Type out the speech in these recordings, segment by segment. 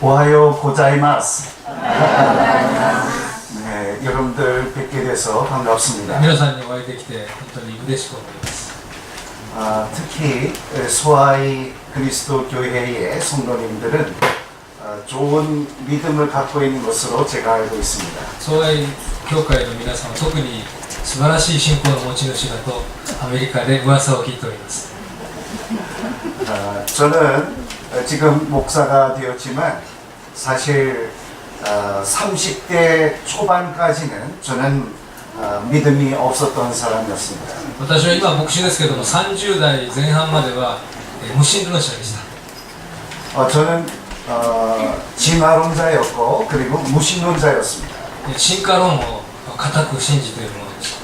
오하요 고자이마스. 네, 여러분들 뵙게 돼서 반갑습니다. 皆さんにお会いできて本当に嬉しく思います。 특히 소아이 그리스도 교회의 성도님들은 좋은 믿음을 갖고 있는 것으로 제가 알고 있습니다. 総愛教会の皆さんは特に素晴らしい信仰の持ち主だとアメリカで噂を聞いております。 저는 지금 목사가 되었지만 사실 30대 초반까지는 저는 믿음이 없었던 사람이었습니다. 私は今牧師ですけども30代前半までは無神論者でした。 저는 진화론자였고 그리고 무신론자였습니다. 進化論を固く信じているものでし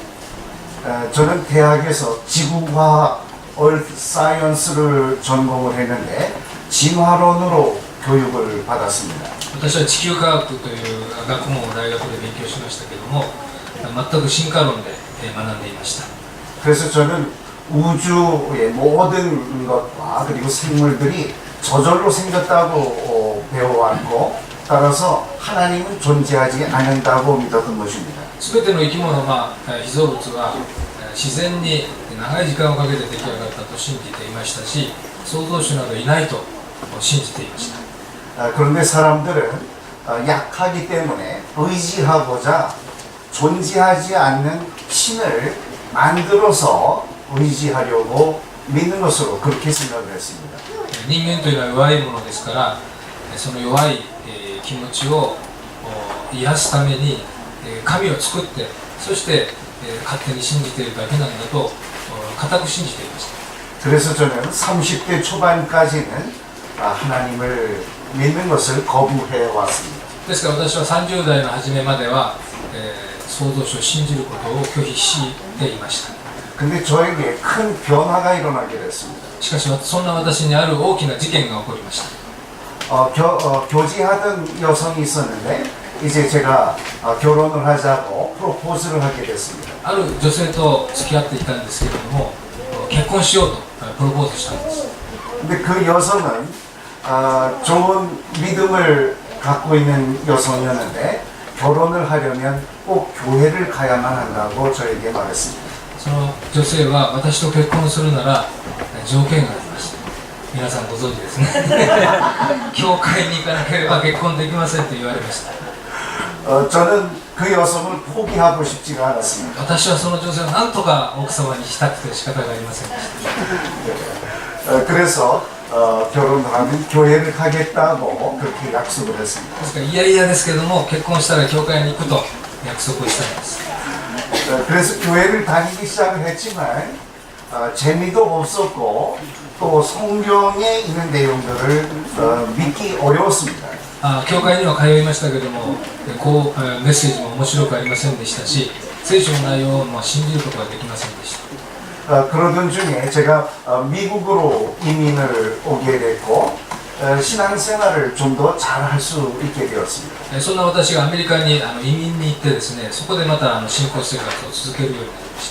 た。 저는 대학에서 지구과학 얼트 사이언스를 전공을 했는데 진화론으로 교육을 받았습니다. 私は地球科学という学問を大学で勉強しましたけども全く進化論で学んでいました。 그래서 저는 우주의 모든 것과 그리고 생물들이 저절로 생겼다고 배워왔고 따라서 하나님은 존재하지 않는다고 믿었던 것입니다. すべての生き物、被造物は自然に長い時間をかけて出来上がったと信じていましたし創造主などいないと信じていました。 그런데 사람들은 약하기 때문에 의지하고자 존재하지 않는 신을 만들어서 의지하려고 믿는 것으로 그렇게 생각을 했습니다. 人間というのは弱いものですからその弱い気持ちを癒すために神を作ってそして勝手に信じているだけなんだと固く信じていました。 그래서 저는 30대 초반까지는 하나님을 믿는 것을 거부해 왔습니다. ですから私は30代の初めまでは創造主を信じることを拒否していました。 근데 저에게 큰 변화가 일어나게 됐습니다. しかしそんな私にある大きな事件が起こりました。 교제하던 여성이 있었는데 이제 제가 결혼을 하자고 프로포즈를 하게 됐습니다. ある女性と付き合っていたんですけれども結婚しようとプロポーズしたんです。 근데 그 여성은 좋은 믿음을 갖고 있는 여성이었는데 결혼을 하려면 꼭 교회를 가야만 한다고 저에게 말했습니다. その女性は私と結婚するなら条件がありました。皆さんご存知ですね。教会に行かなければ結婚できませんと言われました。 저는 그 여성을 포기하고 싶지가 않았습니다. 私はその女性を何とか奥様にしたくて仕方がありませんでした。 그래서 결혼을 하면 교회를 가겠다고 그렇게 약속을 했습니다. ですから嫌々ですけども結婚したら教会に行くと約束をしたんです。 그래서 교회를 다니기 시작을 했지만 재미도 없었고 또 성경에 있는 내용들을 믿기 어려웠습니다. 教会には通いましたけどもメッセージも面白くありませんでしたし聖書の内容を信じることができませんでした。 그러던 중에 제가 미국으로 이민을 오게 됐고 신앙생활을 좀 더 잘 할 수 있게 되었습니다. そんな私がアメリカに移民に行ってですねそこでまた信仰生活を続けるようになりまし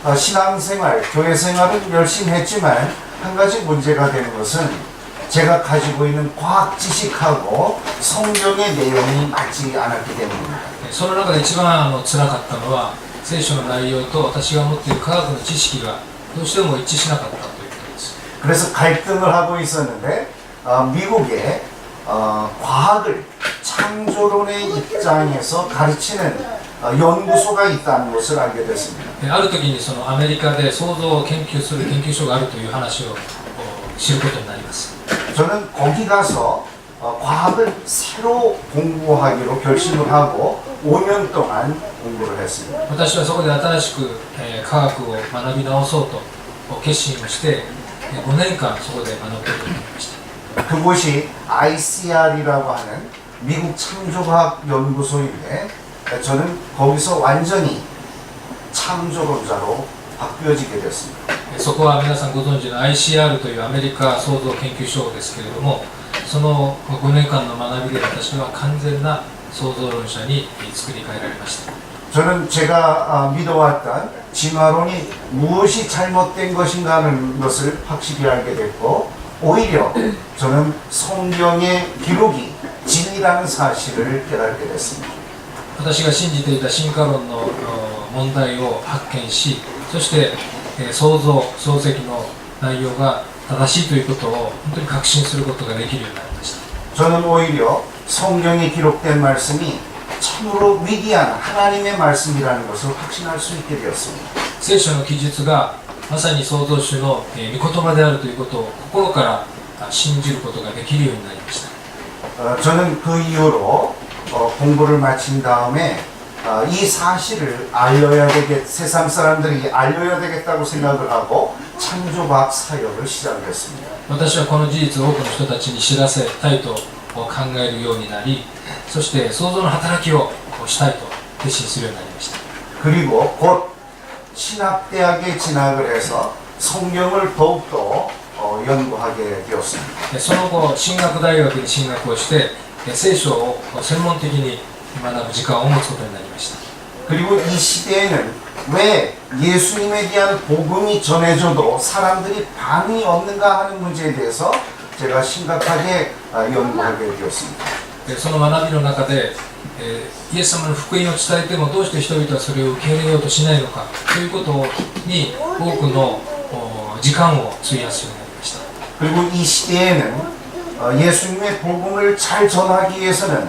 た。 신앙생활, 교회생활은 열심히 했지만 한 가지 문제가 되는 것은 제가 가지고 있는 과학 지식하고 성경의 내용이 맞지 않았기 때문입니다. その中で一番辛かったのは聖書の内容と私が持っている科学の知識がどうしても一致しなかったということです。 그래서 갈등을 하고 있었는데 미국에 과학을 창조론의 입장에서 가르치는 연구소가 있다는 것을 알게 됐습니다. ある時にそのアメリカで創造を研究する研究所があるという話を知ることになります。 저는 거기 가서 과학을 새로 공부하기로 결심을 하고 5년 동안 공부를 했습니다. 私はそこで新しく科学を学び直そうと決心をして5年間そこで学ぶことになりました。 그곳이 ICR이라고 하는 미국 창조과학 연구소인데 저는 거기서 완전히 창조론자로 바뀌어지게 됐습니다. そこは皆さんご存知の ICR というアメリカ創造研究所ですけれどもその5年間の学びで私は完全な創造論者に作り変えられました。 저는 제가 믿어왔던 진화론이 무엇이 잘못된 것인가 하는 것을 확실히 알게 됐고 오히려 저는 성경의 기록이 진리라는 사실을 깨닫게 됐습니다. 私が信じていた進化論の問題を発見し、そして、創造創世記の内容が正しいということを本当に確信することができるようになりました。 저는 오히려 성경에 기록된 말씀이 참으로 위대한 하나님의 말씀이라는 것을 확신할 수 있게 되었습니다. 聖書の記述がまさに創造主の御言葉であるということを心から信じることができるようになりました。 저는 그 이후로 공부를 마친 다음에 이 사실을 알려야 세상 사람들이 알려야 되겠다고 생각을 하고 창조과학 사역을 시작했습니다. 私はこの事実を多くの人たちに知らせたいと考えるようになり、そして創造の働きをしたいと決心するようになりました。 그리고 곧 신학대학에 진학을 해서 성경을 더욱더 연구하게 되었습니다. その後進学大学に進学をして聖書を専門的に学ぶ時間を持つことになりました。 그리고 이 시대에는 왜 예수님에 대한 복음이 전해져도 사람들이 반응이 없는가 하는 문제에 대해서 제가 심각하게 연구하게 되었습니다. その学びの中で、イエス様の福音を伝えてもどうして人々はそれを受け入れようとしないのかということに多くの時間を費やすようになりました。 그리고 이 시대에는 예수님의 복음을 잘 전하기 위해서는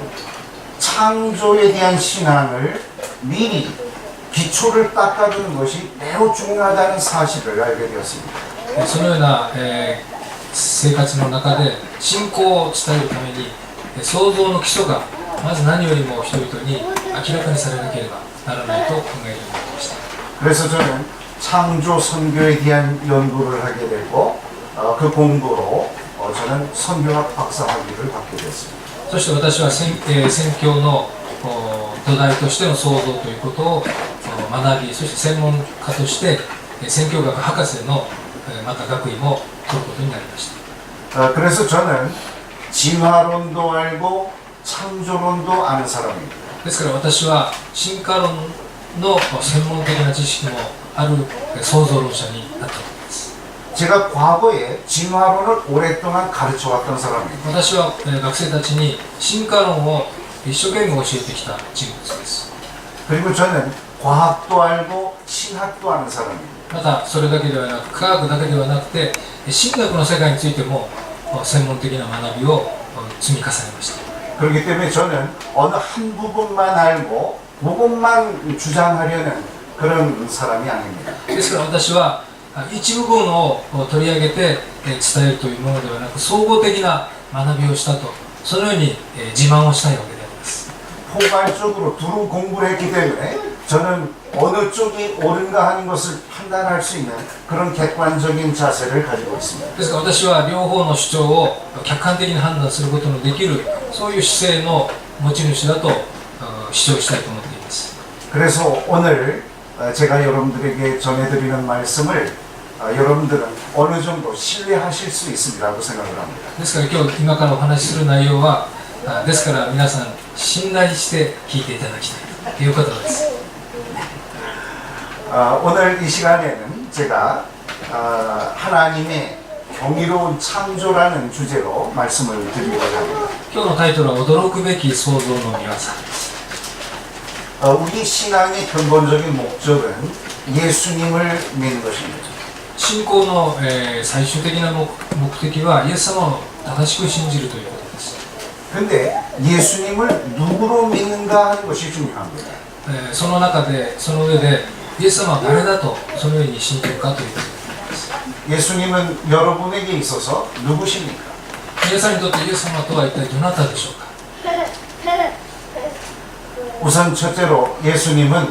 창조에 대한 신앙을 미리 기초를 닦아두는 것이 매우 중요하다는 사실을 알게 되었습니다. そのような、生活の中で信仰を伝えるために創造の基礎がまず何よりも人々に明らかにされなければならないと考えるようになりました。 그래서 저는 창조 선교에 대한 연구를 하게 되고 그 공부로 저는 선교학 박사 학위를 받게 됐습니다. そして私は宣教の土台としての創造ということを学び、そして専門家として宣教学博士のまた学位も取ることになりました。 그래서 저는 진화론도 알고 창조론도 아는 사람입니다. ですから私は進化論の専門的な知識もある創造論者になったわけです。 제가 과거에 진화론을 오랫동안 가르쳐왔던 사람입니다. 私は学生たちに進化論を一生懸命教えてきた人物です。 그리고 저는 과학도 알고 신학도 아는 사람입니다. またそれだけではなく科学だけではなくて神学の世界についても専門的な学びを積み重ねました。 그렇기 때문에 저는 어느 한 부분만 알고 그것만 주장하려는 그런 사람이 아닙니다. ですから私は一部分を取り上げて伝えるというものではなく総合的な学びをしたとそのように自慢をしたいわけであります。 포괄적으로 두루 공부를 했기 때문에 저는 어느 쪽이 옳은가 하는 것을 판단할 수 있는 그런 객관적인 자세를 가지고 있습니다. ですから私は両方の主張を客観的に判断することのできるそういう姿勢の持ち主だと主張したいと思っています。 그래서 오늘 제가 여러분들에게 전해드리는 말씀을 여러분들은 어느 정도 신뢰하실 수 있으리라고 생각을 합니다. ですから今からお話しする内容はですから皆さん信頼して聞いていただきたいということです。 오늘 이 시간에는 제가 하나님의 경이로운 창조라는 주제로 말씀을 드리고자 합니다. 今日のタイトルは驚くべき創造の御業です。 우리 신앙의 근본적인 목적은 예수님을 믿는 것입니다. 信仰の、最終的な目的はイエス様を正しく信じるということです。 근데 예수님을 누구로 믿는가 하는 것이 중요합니다. その中でその上でイエス様は誰だとそのように信じるかということです。 예수님은 여러분에게 있어서 누구십니까? 皆さんにとってイエス様とは一体どなたでしょうか。 우선 첫째로 예수님은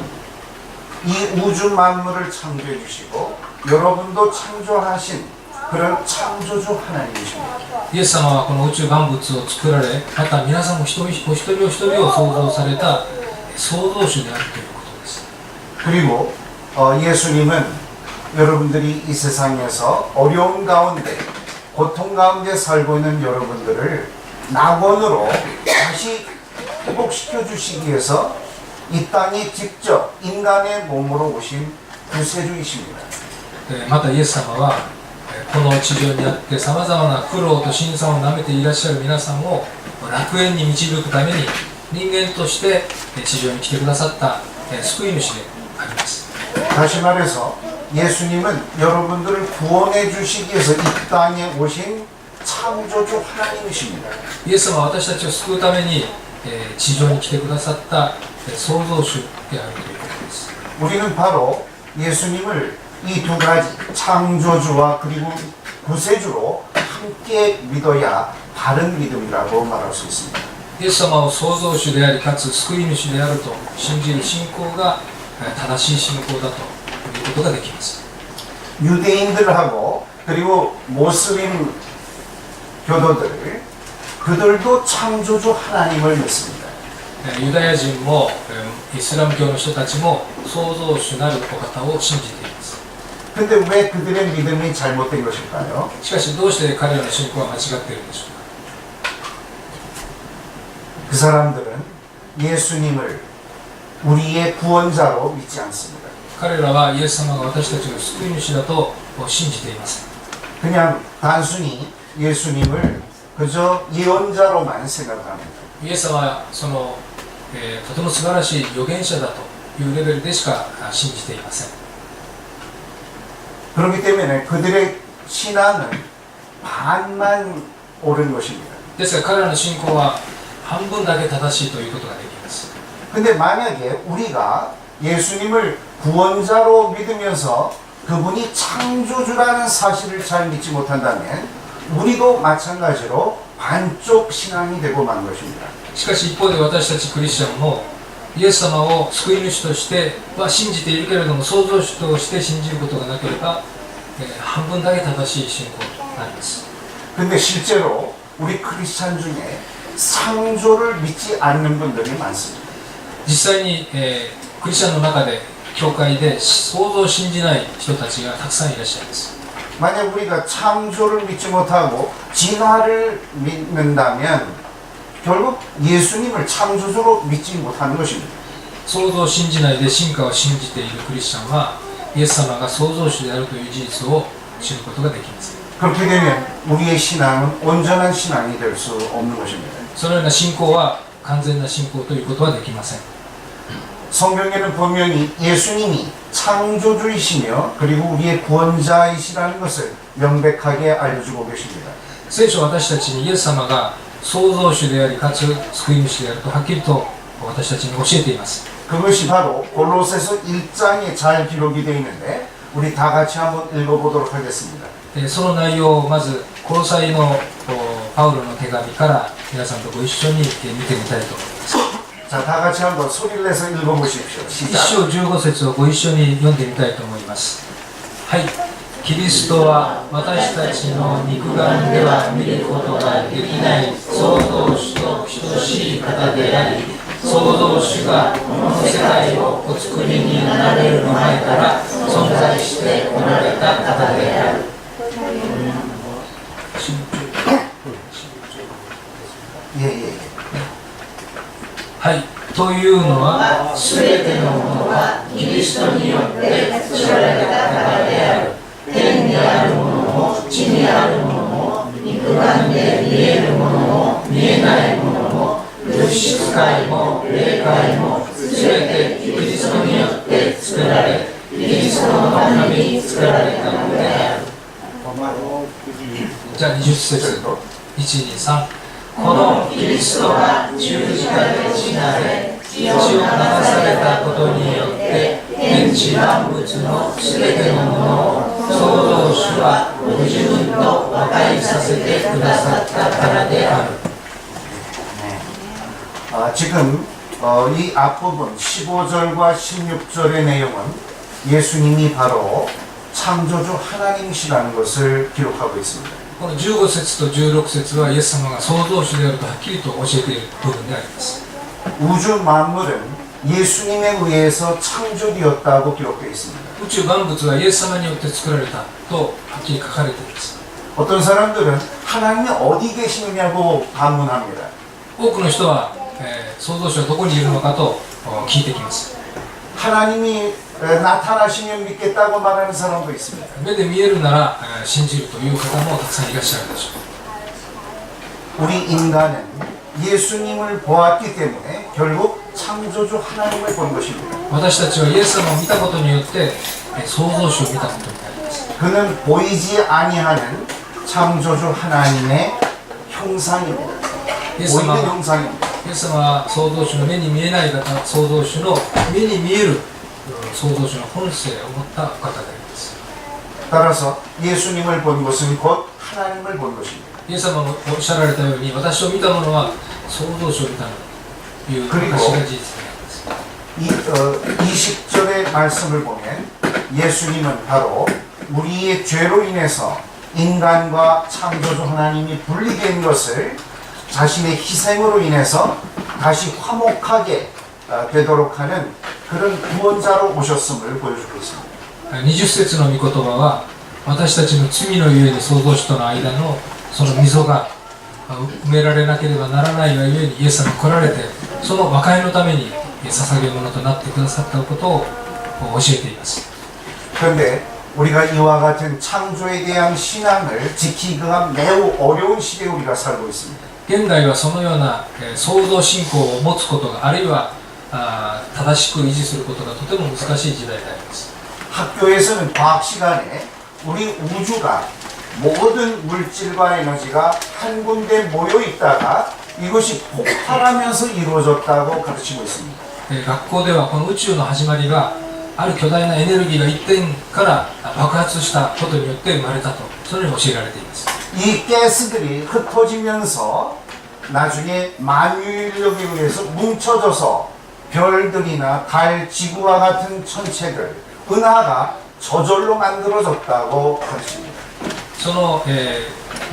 이 우주 만물을 창조해 주시고 여러분도 창조하신 그런 창조주 하나님이십니다. イエス様はこの宇宙万物を作られ、また皆さんもお一人お一人を創造された創造主であるということです。 그리고 예수님은 여러분들이 이 세상에서 어려운 가운데 고통 가운데 살고 있는 여러분들을 낙원으로 다시 회복시켜 주시기 위해서 이 땅에 직접 인간의 몸으로 오신 구세주이십니다. またイエス様はこの地上にあってさまざまな苦労と辛酸をなめていらっしゃる皆さんを楽園に導くために人間として地上に来てくださった救い主であります。 다시 말해서 예수님은 여러분들을 구원해 주시기 위해서 이 땅에 오신 창조주 하나님이십니다. イエス様は私たちを救うために地上に来てくださった創造主であるということです。 우리는 바로 예수님을 이 두 가지 창조주와 그리고 구세주로 함께 믿어야 바른 믿음이라고 말할 수 있습니다. イエス様を創造主でありかつ救い主であると信じる信仰が正しい信仰だということができます。 유대인들하고 그리고 모슬림 교도들 그들도 창조주 하나님을 믿습니다. ユダヤ人もイスラム教の人たちも創造主なるお方を信じています。 근데 왜 그들의 믿음이 잘못된 것일까요? しかしどうして彼らの信仰は間違っているんでしょうか。 그 사람들은 예수님을 우리의 구원자로 믿지 않습니다. 彼らはイエス様が私たちの救い主だと信じています。 그냥 단순히 예수님을 그저 예언자로만 생각합니다. イエス様はその、とても素晴らしい預言者だというレベルでしか信じていません。 그렇기 때문에 그들의 신앙은 반만 옳은 것입니다. ですが彼らの信仰は半分だけ正しいということができます。 근데 만약에 우리가 예수님을 구원자로 믿으면서 그분이 창조주라는 사실을 잘 믿지 못한다면 우리도 마찬가지로 반쪽 신앙이 되고 만 것입니다. しかし一方で私たちクリスチャンもイエス様を救い主としては信じているけれども創造主として信じることがなければ、半分だけ正しい信仰となります。 근데 실제로 우리 크리스찬 중에 창조를 믿지 않는 분들이 많습니다. 実際に、クリスチャンの中で教会で創造を信じない人たちがたくさんいらっしゃいます。 만약 우리가 창조를 믿지 못하고 진화를 믿는다면 결국 예수님을 창조주로 믿지 못하는 것입니다. 創造を信じないで進化を信じているクリスチャンはイエス様が創造主であるという事実を知ることができます。 그렇게 되면 우리의 신앙은 온전한 신앙이 될 수 없는 것입니다. そのような信仰は完全な信仰ということはできません。 성경에는 분명히 예수님이 창조주이시며 그리고 우리의 구원자이시라는 것을 명백하게 알려주고 계십니다. 聖書は私たちにイエス様が創造主でありかつ救い主であるとはっきりと私たちに教えています。 그것이 바로 골로새서 1장에 잘 기록이 되어 있는데 우리 다 같이 한번 읽어보도록 하겠습니다. その内容をまずコロサイのパウロの手紙から皆さんとご一緒に見てみたいと思います。 자, 다 같이 한번 소리를 내서 읽어보십시오. 1 시작. 章15節をご一緒に読んでみたいと思います。はい。キリストは私たちの肉眼では見ることができない創造主と等しい方であり、創造主がこの世界をお作りになられる前から存在しておられた方である。はい。というのは、すべてのものはキリストによって作られた方である。天にあるものも、地にあるものも、肉眼で見えるものも、見えないものも、物質界も、霊界も、すべてキリストによって作られ、キリストのために作られたのである。じゃあ20節、1、2、3。このキリストが十字架で死なれ、血を流されたことによって、天地万物のすべてのものを創造主はご自分と和解させてくださったからである。 지금 이 앞부분 15절과 16절의 내용은 예수님이 바로 창조주 하나님이시라는 것을 기록하고 있습니다. この15節と16節はイエス様が創造主であるとはっきりと教えている部分であります。 우주 만물은 예수님에 의해서 창조되었다고 기록되어 있습니다. 宇宙万物はイエス様によって作られたとはっきり書かれています。 어떤 사람들은 하나님이 어디 계시느냐고 반문합니다. 多くの人は、創造主はどこにいるのかと聞いてきます。 하나님이 나타나시면 믿겠다고 말하는 사람도 있습니다. 目で見えるなら信じるという方もたくさんいらっしゃるでしょう。 우리 인간은 예수님을 보았기 때문에 결국 창조주 하나님을 본 것입니다. 私たちはイエス様を見たことによって創造主を見たことになります。 그는 보이지 아니하는 창조주 하나님의 형상입니다. イエス様 보이는 は 형상입니다. イエス様は創造主の目に見えない方、創造主の目に見える創造主の本性を持ったお方であります。 따라서 예수님을 본 것은 곧 하나님을 본 것입니다. イエス様もおっしゃられたように、私を見た者は創造主を見たのという証が事実であります。 20절의 말씀을 보면 예수님은 바로 우리의 죄로 인해서 인간과 창조주 하나님이 분리된 것을 자신의 희생으로 인해서 다시 화목하게 되도록 하는 그런 구원자로 오셨음을 보여주고 있습니다. 20節の御言葉は、私たちの罪のゆえに創造主との間のその溝が埋められなければならないがゆえにイエス様が来られて、その和解のために捧げ物となってくださったことを教えています。 그런데 우리가 이와 같은 창조에 대한 신앙을 지키기가 매우 어려운 시대에 우리가 살고 있습니다. 現代はそのような創造信仰を持つことが、あるいは正しく維持することがとても難しい時代であります。 학교에서는 과학 시간에 우리 우주가 모든 물질과 에너지가 한 군데 모여 있다가 이것이 폭발하면서 이루어졌다고 가르치고 있습니다. 学校ではこの宇宙の始まりがある巨大なエネルギーが一点から爆発したことによって生まれたと、そのように教えられています。 이 가스들이 흩어지면서 나중에 만유인력에 의해서 뭉쳐져서 별들이나 달, 지구와 같은 천체들, 은하가 저절로 만들어졌다고 가르칩니다. その、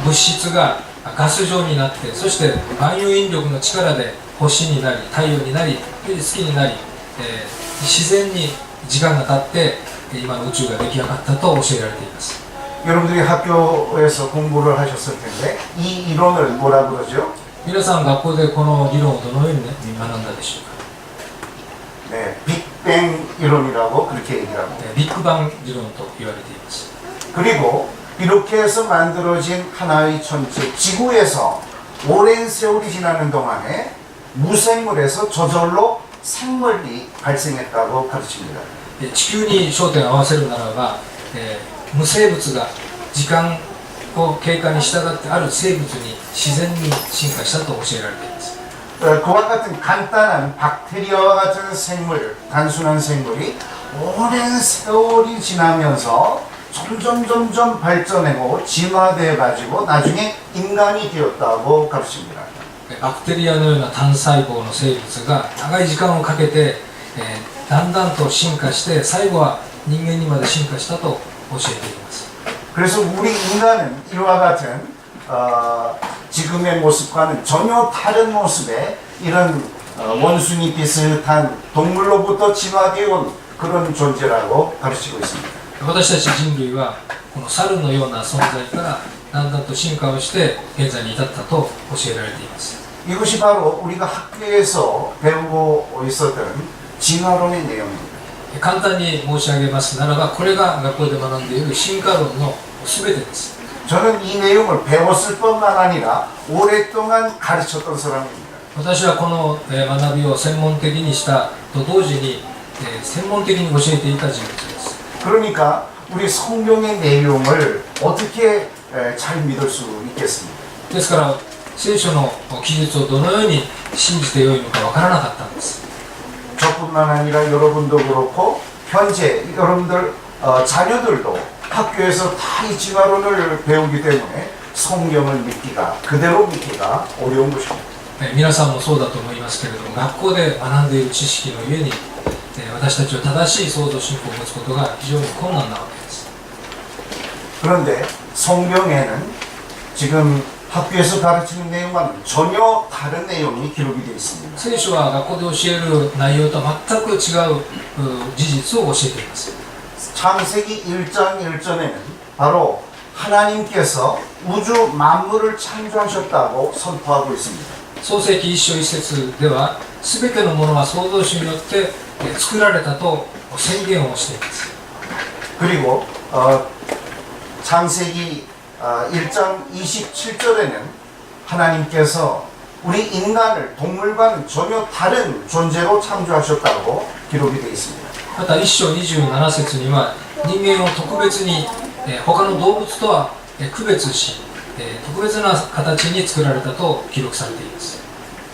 物質がガス状になって、そして万有引力の力で星になり、太陽になり、月になり、自然に時間が経って今の宇宙が出来上がったと教えられています。 여러분들이 학교에서 공부를 하셨을 텐데 이 이론을 뭐라 그러죠? 皆さん学校でこの理論をどのように学んだでしょうか。 네, 빅뱅 이론이라고 그렇게 얘기를 합니다. ビッグバン理論と言われています。 그리고 이렇게 해서 만들어진 하나의 천체 지구에서 오랜 세월이 지나는 동안에 무생물에서 저절로 생물이 발생했다고 가르칩니다. 地球に焦点を合わせるならば、無生物が時間を経過に従ってある生物に自然に進化したと教えられています。 그와 같은 간단한 박테리아와 같은 생물, 단순한 생물이 오랜 세월이 지나면서 점점 발전하고 진화되어 가지고 나중에 인간이 되었다고 가르칩니다. バクテリアのような単細胞の生物が長い時間をかけて、だんだんと進化して最後は人間にまで進化したと教えています。 그래서 우리 인간은 이와 같은 지금의 모습과는 전혀 다른 모습의 이런 원숭이 비슷한 동물로부터 진화되어 온 그런 존재라고 가르치고 있습니다. 私たち人類はこの猿のような存在からだんだんと進化をして現在に至ったと教えられています。 이것이 바로 우리가 학교에서 배우고 있었던 진화론의 내용입니다. 簡単に申し上げますならば、これが学校で学んでいる進化論の全てです。 저는 이 내용을 배웠을 뿐만 아니라 오랫동안 가르쳤던 사람입니다. 私はこの学びを専門的にしたと同時に専門的に教えていた人物です。 그러니까 우리 성경의 내용을 어떻게 잘 믿을 수 있겠습니까? ですから聖書の記述をどのように信じてよいのかわからなかったんです。 저뿐만 아니라 여러분도 그렇고 현재 여러분들 자녀들도 학교에서 다 이 진화론을 배우기 때문에 성경을 믿기가 그대로 믿기가 어려운 것입니다. 皆さんもそうだと思いますけれども、学校で学んでいる知識のゆえに私たちは正しい創造信仰を持つことが非常に困難なわけです。 그런데 성경에는 지금 학교에서 가르치는 내용과는 전혀 다른 내용이 기록이 되어 있습니다. 聖書は学校で教える内容とは全く違う事実を教えています。 창세기 1장 1절에는 바로 하나님께서 우주 만물을 창조하셨다고 선포하고 있습니다. 創世記一章一節では、すべてのものは創造主によって作られたと宣言をしています。 그리고 창세기 1장 27절에는 하나님께서 우리 인간을 동물과는 전혀 다른 존재로 창조하셨다고 기록이 되어 있습니다. また1章27節には人間を特別に、他の動物とは、区別し、特別な形に作られたと記録されています。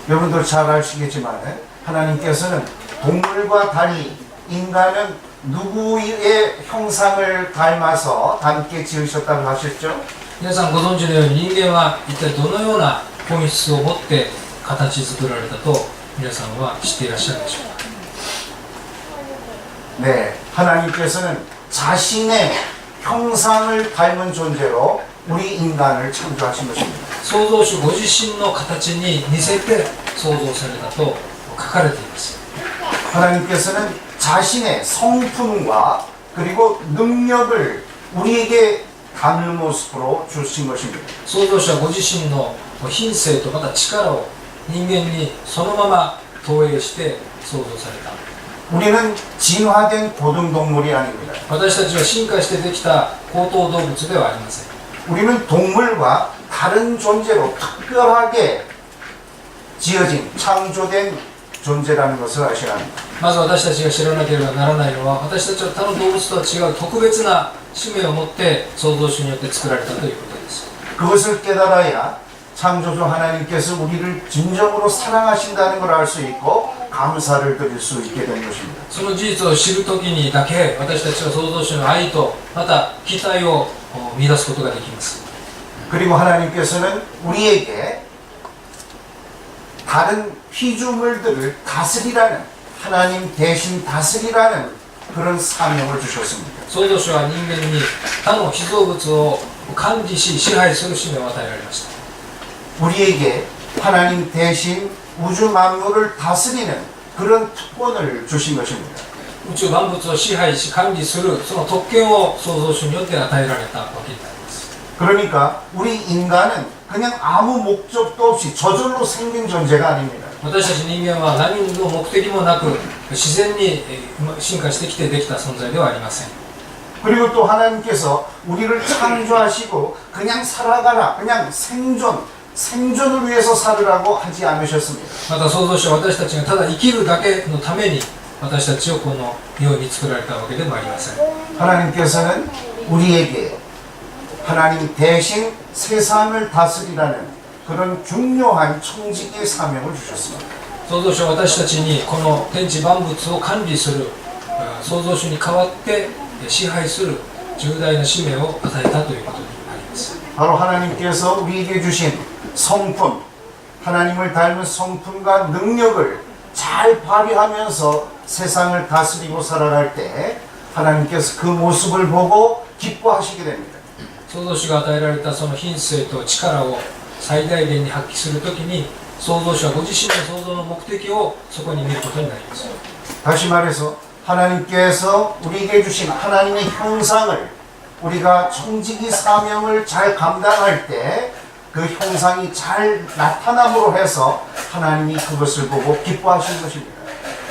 여러분들 잘 아시겠지만 하나님께서는 동물과 달리 인간은 누구의 형상을 닮아서 닮게 지으셨다고 하셨죠? 皆さんご存知のように人間は一体どのような本質を持って形作られたと皆さんは知っていらっしゃるでしょうか。 네, 하나님께서는 자신의 형상을 닮은 존재로 우리 인간을 창조하신 것입니다. 創造主ご自身の形に似せて創造されたと書かれています。 하나님께서는 자신의 성품과 그리고 능력을 우리에게 담을 모습으로 주신 것입니다. 創造主はご自身の品性とまた力を人間にそのまま投影して創造された。 우리는 진화된 고등동물이 아닙니다. 私たちは進化してできた高等動物ではありません。 우리는 동물과 다른 존재로 특별하게 지어진, 창조된 존재라는 것을 아셔야 합니다. まず私たちが知らなければならないのは、私たちは他の動物とは違う特別な使命を持って創造主によって作られたということです。 그것을 깨달아야 창조주 하나님께서 우리를 진정으로 사랑하신다는 걸 알 수 있고 감사를 드릴 수 있게 된 것입니다. その事実を知るときにだけ私たちは創造主の愛とまた期待を見出すことができます。 그리고 하나님께서는 우리에게 다른 피조물들을 다스리라는 하나님 대신 다스리라는 그런 사명을 주셨습니다. 創造主は人間に他の被造物を管理し支配する使命を与えられました。 우리에게 하나님 대신 우주 만물을 다스리는 그런 특권을 주신 것입니다. 宇宙万物を支配し管理するその特権を創造主によって与えられたわけになります。 그러니까 우리 인간은 그냥 아무 목적도 없이 저절로 생긴 존재가 아닙니다. 私たち人間は何の目的もなく自然に進化してきてできた存在ではありません。 그리고 또 하나님께서 우리를 창조하시고 그냥 살아가라, 그냥 생존을 위해서 살으라고 하지 않으셨습니다. また創造主は私たちがただ生きるだけのために私たちをこの世に作られたわけでもありません。 하나님께서는 우리에게 하나님 대신 세상을 다스리라는 그런 중요한 청지기의 사명을 주셨습니다. 創造主は私たちにこの天地万物を管理する創造主に代わって支配する重大な使命を与えたということになります。 바로 하나님께서 우리에게 주신 성품, 하나님을 닮은 성품과 능력을 잘 발휘하면서 세상을 다스리고 살아갈 때 하나님께서 그 모습을 보고 기뻐하시게 됩니다. 創造主が与えられたその品性と力を最大限に発揮するときに創造主はご自身の創造の目的をそこに見ることになります。 다시 말해서 하나님께서 우리에게 주신 하나님의 형상을 우리가 청지기 사명을 잘 감당할 때 그 형상이 잘 나타남으로 해서 하나님이 그것을 보고 기뻐하시는 것입니다.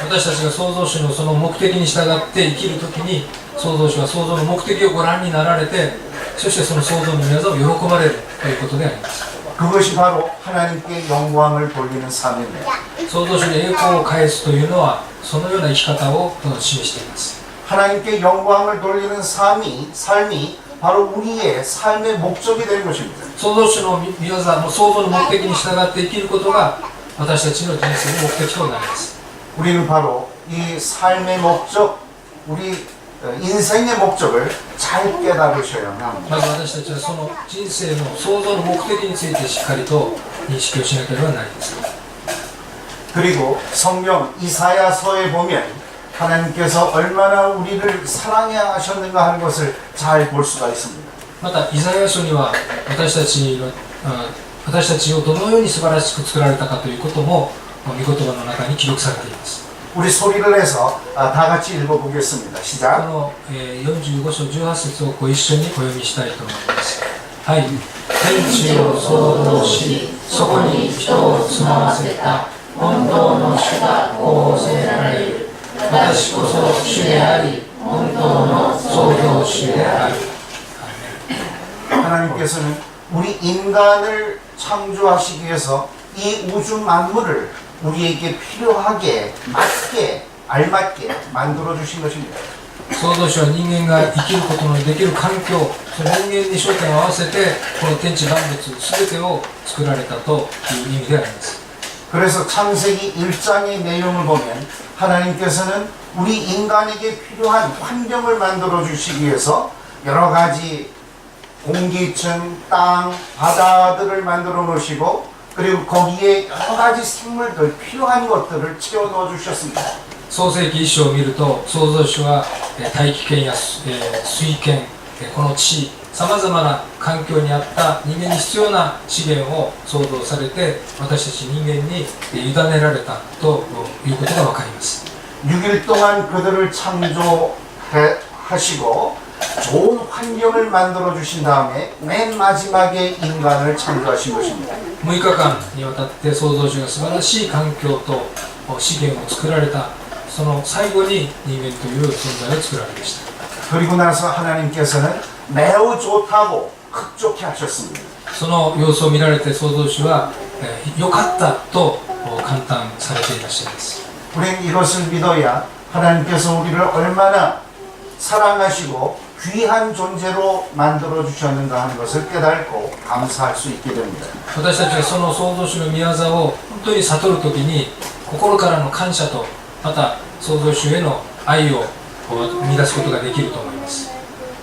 私たちが創造主のその目的に従って生きるときに創造主は創造の目的をご覧になられてそしてその創造の皆さんを喜ばれるということであります。 그것이 바로 하나님께 영광을 돌리는 삶입니다. 創造主に栄光を返すというのはそのような生き方を示しています。 하나님께 영광을 돌리는 삶이 바로 우리의 삶의 목적이 되는 것입니다. 創造主の皆さんの創造の目的に従って生きることが私たちの人生の目的となります。 우리는 바로 이 삶의 목적, 우리 인생의 목적을 잘 깨달으셔야 합니다. まず私たちはその人生の創造の目的についてしっかりと認識をしなければなりません。 그리고 성경 이사야서에 보면 하나님께서 얼마나 우리를 사랑해 하셨는가 하는 것을 잘 볼 수가 있습니다. またイザヤ書には私たちをどのように素晴らしく作られたかということも御言葉の中に記録されています。 우리 소리를 내서 다 같이 읽어보겠습니다. こ 시작. の45章18節をご一緒にお読みしたいと思います。はい。天地を創造し、そこに人を住まわせた本当の主がこうせられる。私こそ主であり、本当の創造主である。 하나님께서는 우리 인간을 창조하시기 위해서 이 우주 만물을 우리에게 필요하게 맞게 알맞게 만들어 주신 것입니다. 創造主は人間が生きることのできる環境、その人間に焦点を合わせてこの天地万物全てを作られたという意味であります。 그래서 창세기 1장의 내용을 보면 하나님께서는 우리 인간에게 필요한 환경을 만들어 주시기 위해서 여러 가지 공기층, 땅, 바다들을 만들어 놓으시고 그리고 거기에 여러 가지 생물들 필요한 것들을 채워 넣어 주셨습니다. 創世記一章を見ると創造主は大気圏や水圏、この地、さまざまな環境にあった人間に必要な資源を創造されて私たち人間に委ねられたということが分かります。 6일 동안 그들을 창조하시고 좋은 환경을 만들어 주신 다음에 맨 마지막에 인간을 창조하신 것입니다. 6日間にわたって創造主が素晴らしい環境と資源を作られたその最後に人間という存在を作られました。 그리고 나서 하나님께서는 매우 좋다고 흡족해 하셨습니다. その様子を見られて創造主は良かったと感嘆されていらっしゃいます。 우리는 이것을 믿어야 하나님께서 우리를 얼마나 사랑하시고 귀한 존재로 만들어 주셨는가 하는 것을 깨닫고 감사할 수 있게 됩니다. 私たちがその創造主の御業を本当に悟るときに心からの感謝とまた創造主への愛を生み出すことができると思います。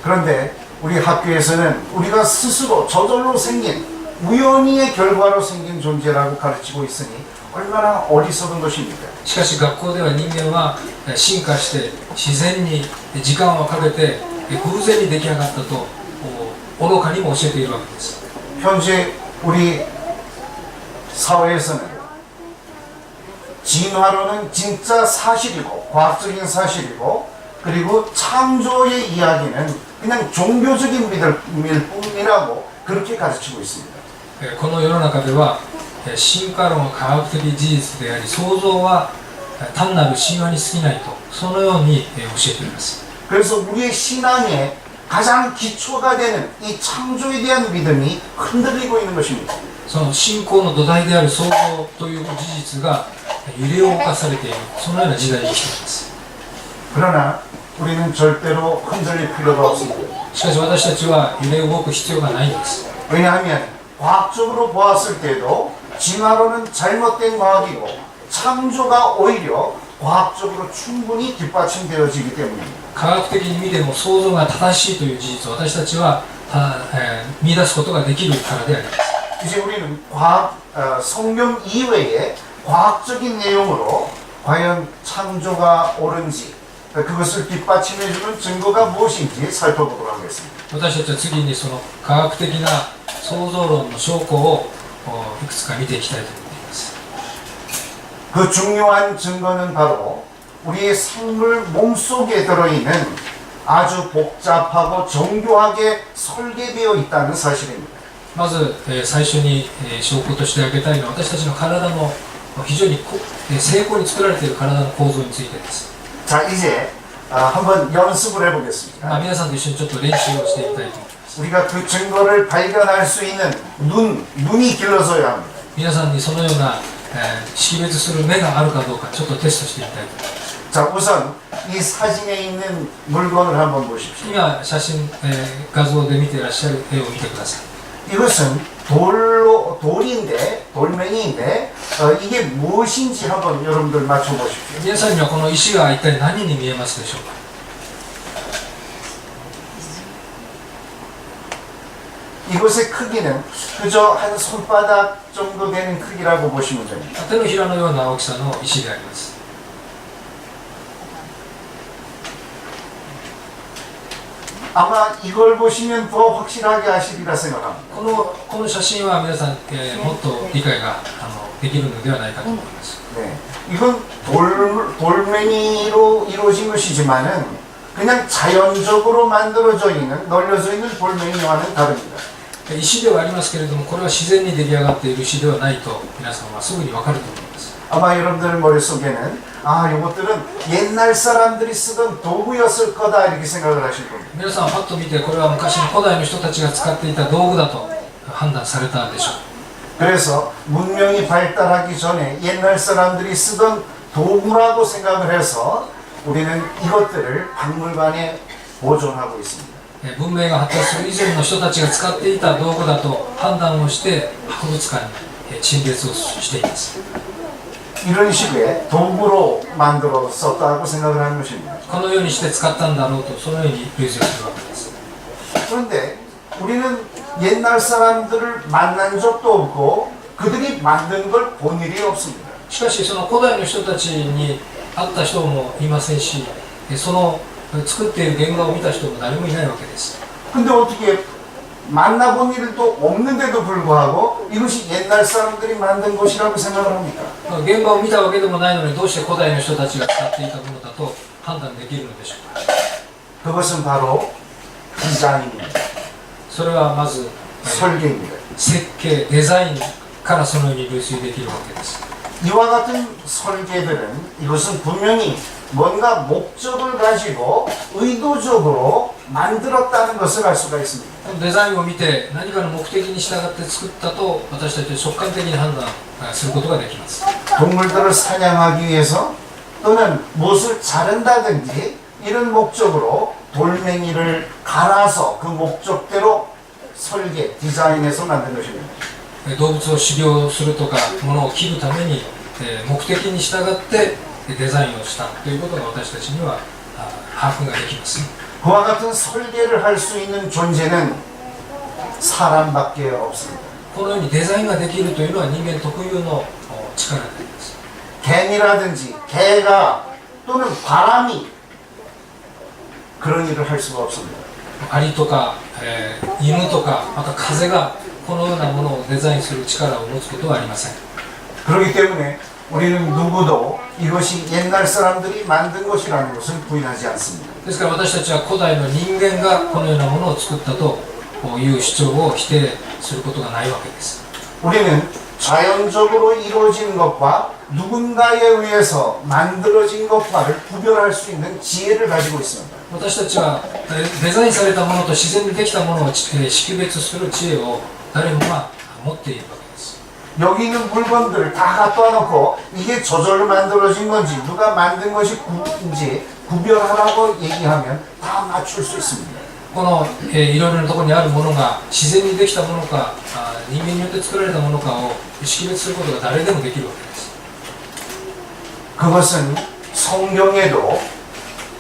그런데 우리 학교에서는 우리가 스스로 저절로 생긴 우연히의 결과로 생긴 존재라고 가르치고 있으니 얼마나 어리석은 것입니까? しかし学校では人間は進化して自然に時間をかけて偶然に出来上がったと愚かにも教えているわけです。 현재 우리 사회에서는 진화론은 진짜 사실이고 과학적인 사실이고 그리고 창조의 이야기는 그냥 종교적인 믿음일 뿐이라고 그렇게 가르치고 있습니다. この世の中では進化論は科学的事実であり創造は単なる神話に過ぎないとそのように教えています。 그래서 우리의 신앙의 가장 기초가 되는 이 창조에 대한 믿음이 흔들리고 있는 것입니다. その信仰の土台である創造という事実が揺れ動かされているそのような時代に生きています。 그러나 우리는 절대로 흔들릴 필요가 없습니다. しかし私たちは揺れ動く必要がないんです。 왜냐하면 과학적으로 보았을 때도 진화론은 잘못된 과학이고 창조가 오히려 과학적으로 충분히 뒷받침되어지기 때문입니다. 科学的に見ても創造が正しいという事実を私たちは見出すことができるからであります。 이제 우리는 성경 이외에 과학적인 내용으로 과연 창조가 옳은지 그것을 뒷받침해주는 증거가 무엇인지 살펴보도록 하겠습니다. 私たちは次にその科学的な創造論の証拠をいくつか見ていきたいと思っています。 그 중요한 증거는 바로 우리의 생물 몸속에 들어있는 아주 복잡하고 정교하게 설계되어 있다는 사실입니다. まず最初に証拠として挙げたいのは私たちの体の非常に精巧に作られている体の構造についてです。 자, 이제 한번 연습을 해보겠습니다. 皆さんと一緒にちょっと練習をしていきたいと思います。 우리가 그 증거를 발견할 수 있는 눈이 길러져야 합니다. 皆さんにそのような識別する目があるかどうかちょっとテストしていきたいと思います。 자, 우선 이 사진에 있는 물건을 한번 보십시오. 今写真、画像で見ていらっしゃる絵を見てください。 이것은 돌멩이인데 이게 무엇인지 한번 여러분들 맞춰보십시오. 皆さんにはこの石が一体何に見えますでしょうか。 이것의 크기는 그저 한 손바닥 정도 되는 크기라고 보시면 됩니다. 手のひらのような大きさの石であります。 아마 이걸 보시면 더 확실하게 아시리라 생각합니다. この写真は皆さん、もっと理解ができるのではないかと思います。 네, 이건 돌멩이로 이루어진 것이지만은 그냥 자연적으로 만들어져 있는 널려져 있는 돌멩이와는 다릅니다. 石ではありますけれどもこれは自然に出来上がっている石ではないと皆さんはすぐに分かると思います。 아마 여러분들 머릿속에는 이것들은 옛날 사람들이 쓰던 도구였을 거다 이렇게 생각을 하실 겁니다. 皆さんはパッと見てこれは昔の古代の人たちが使っていた道具だと判断されたでしょう。 그래서 문명이 발달하기 전에 옛날 사람들이 쓰던 도구라고 생각을 해서 우리는 이것들을 박물관에 보존하고 있습니다. 文明が発達する以前の人たちが使っていた道具だと判断をして博物館に陳列をしています。 이런 식의 도구로 만들어 썼다고 생각을 하는 것입니다. このようにして使ったんだろうとそのように類推するわけです。 그런데 우리는 옛날 사람들을 만난 적도 없고 그들이 만든 걸 본 일이 없습니다. しかしその古代の人たちに会った人もいませんし、その作っている原画を見た人も誰もいないわけです。 근데 어떻게 만나본 일도 없는데도 불구하고 이것이 옛날 사람들이 만든 것이라고 생각을 합니까? 原画を見たわけでもないのにどうして古代の人たちが使っていたものだと判断できるのでしょうか。 그것은 바로 디자인입니다. それはまず 설계입니다. 設計デザインからそのように類推できるわけです。 이와 같은 설계들은 이것은 분명히 뭔가 목적을 가지고 의도적으로 만들었다는 것을 알 수가 있습니다. デザインを見て何かの目的に従って作ったと私たちは直感的に判断することができます。 동물들을 사냥하기 위해서 또는 무엇을 자른다든지 이런 목적으로 돌멩이를 갈아서 그 목적대로 설계, 디자인해서 만든 것입니다. 動物を狩猟するとか物を切るために目的に従ってデザインをしたということが私たちには把握ができます。 그와 같은 설계를 할 수 있는 존재는 사람밖에 없습니다. このようにデザインができるというのは人間特有の力になります。 개미라든지 개가 또는 바람이 그런 일을 할 수가 없습니다. アリとか、犬とかまた風がこのようなものをデザインする力を持つことはありません。 그렇기 때문에 우리는 누구도 이것이 옛날 사람들이 만든 것이라는 것을 부인하지 않습니다. ですから私たちは古代の人間がこのようなものを作ったという主張を否定することがないわけです。 우리는 자연적으로 이루어진 것과 누군가에 의해서 만들어진 것과를 구별할 수 있는 지혜를 가지고 있습니다. 私たちはデザインされたものと自然にできたものを識別する知恵を誰もが持っているわけです。 여기 있는 물건들을 다 갖다 놓고 이게 저절로 만들어진 건지 누가 만든 것인지 구별하라고 얘기하면 다 맞출 수 있습니다. このいろいろなところにあるものが自然にできたものか人間によって作られたものかを識別することが誰でもできるわけです。 그것은 성경에도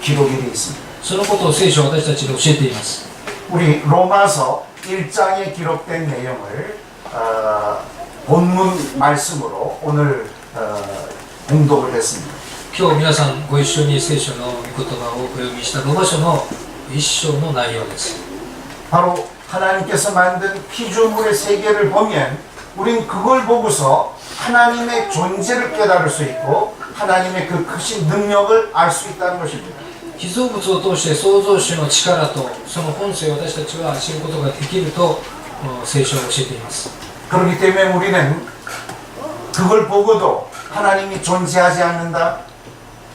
기록이 되어 있습니다. そのことを聖書は私たちに教えています。 우리 로마서 1장에 기록된 내용을 본문 말씀으로 오늘 공독을 했습니다. 今日皆さんご一緒に聖書の御言葉をお読みしたローマ書の一章の内容です。 바로 하나님께서 만든 피조물의 세계를 보면 우린 그걸 보고서 하나님의 존재를 깨달을 수 있고 하나님의 그 크신 능력을 알 수 있다는 것입니다. 被造物を通して創造主の力とその本性を私たちは知ることができると聖書は教えています。 그렇기 때문에 우리는 그걸 보고도 하나님이 존재하지 않는다.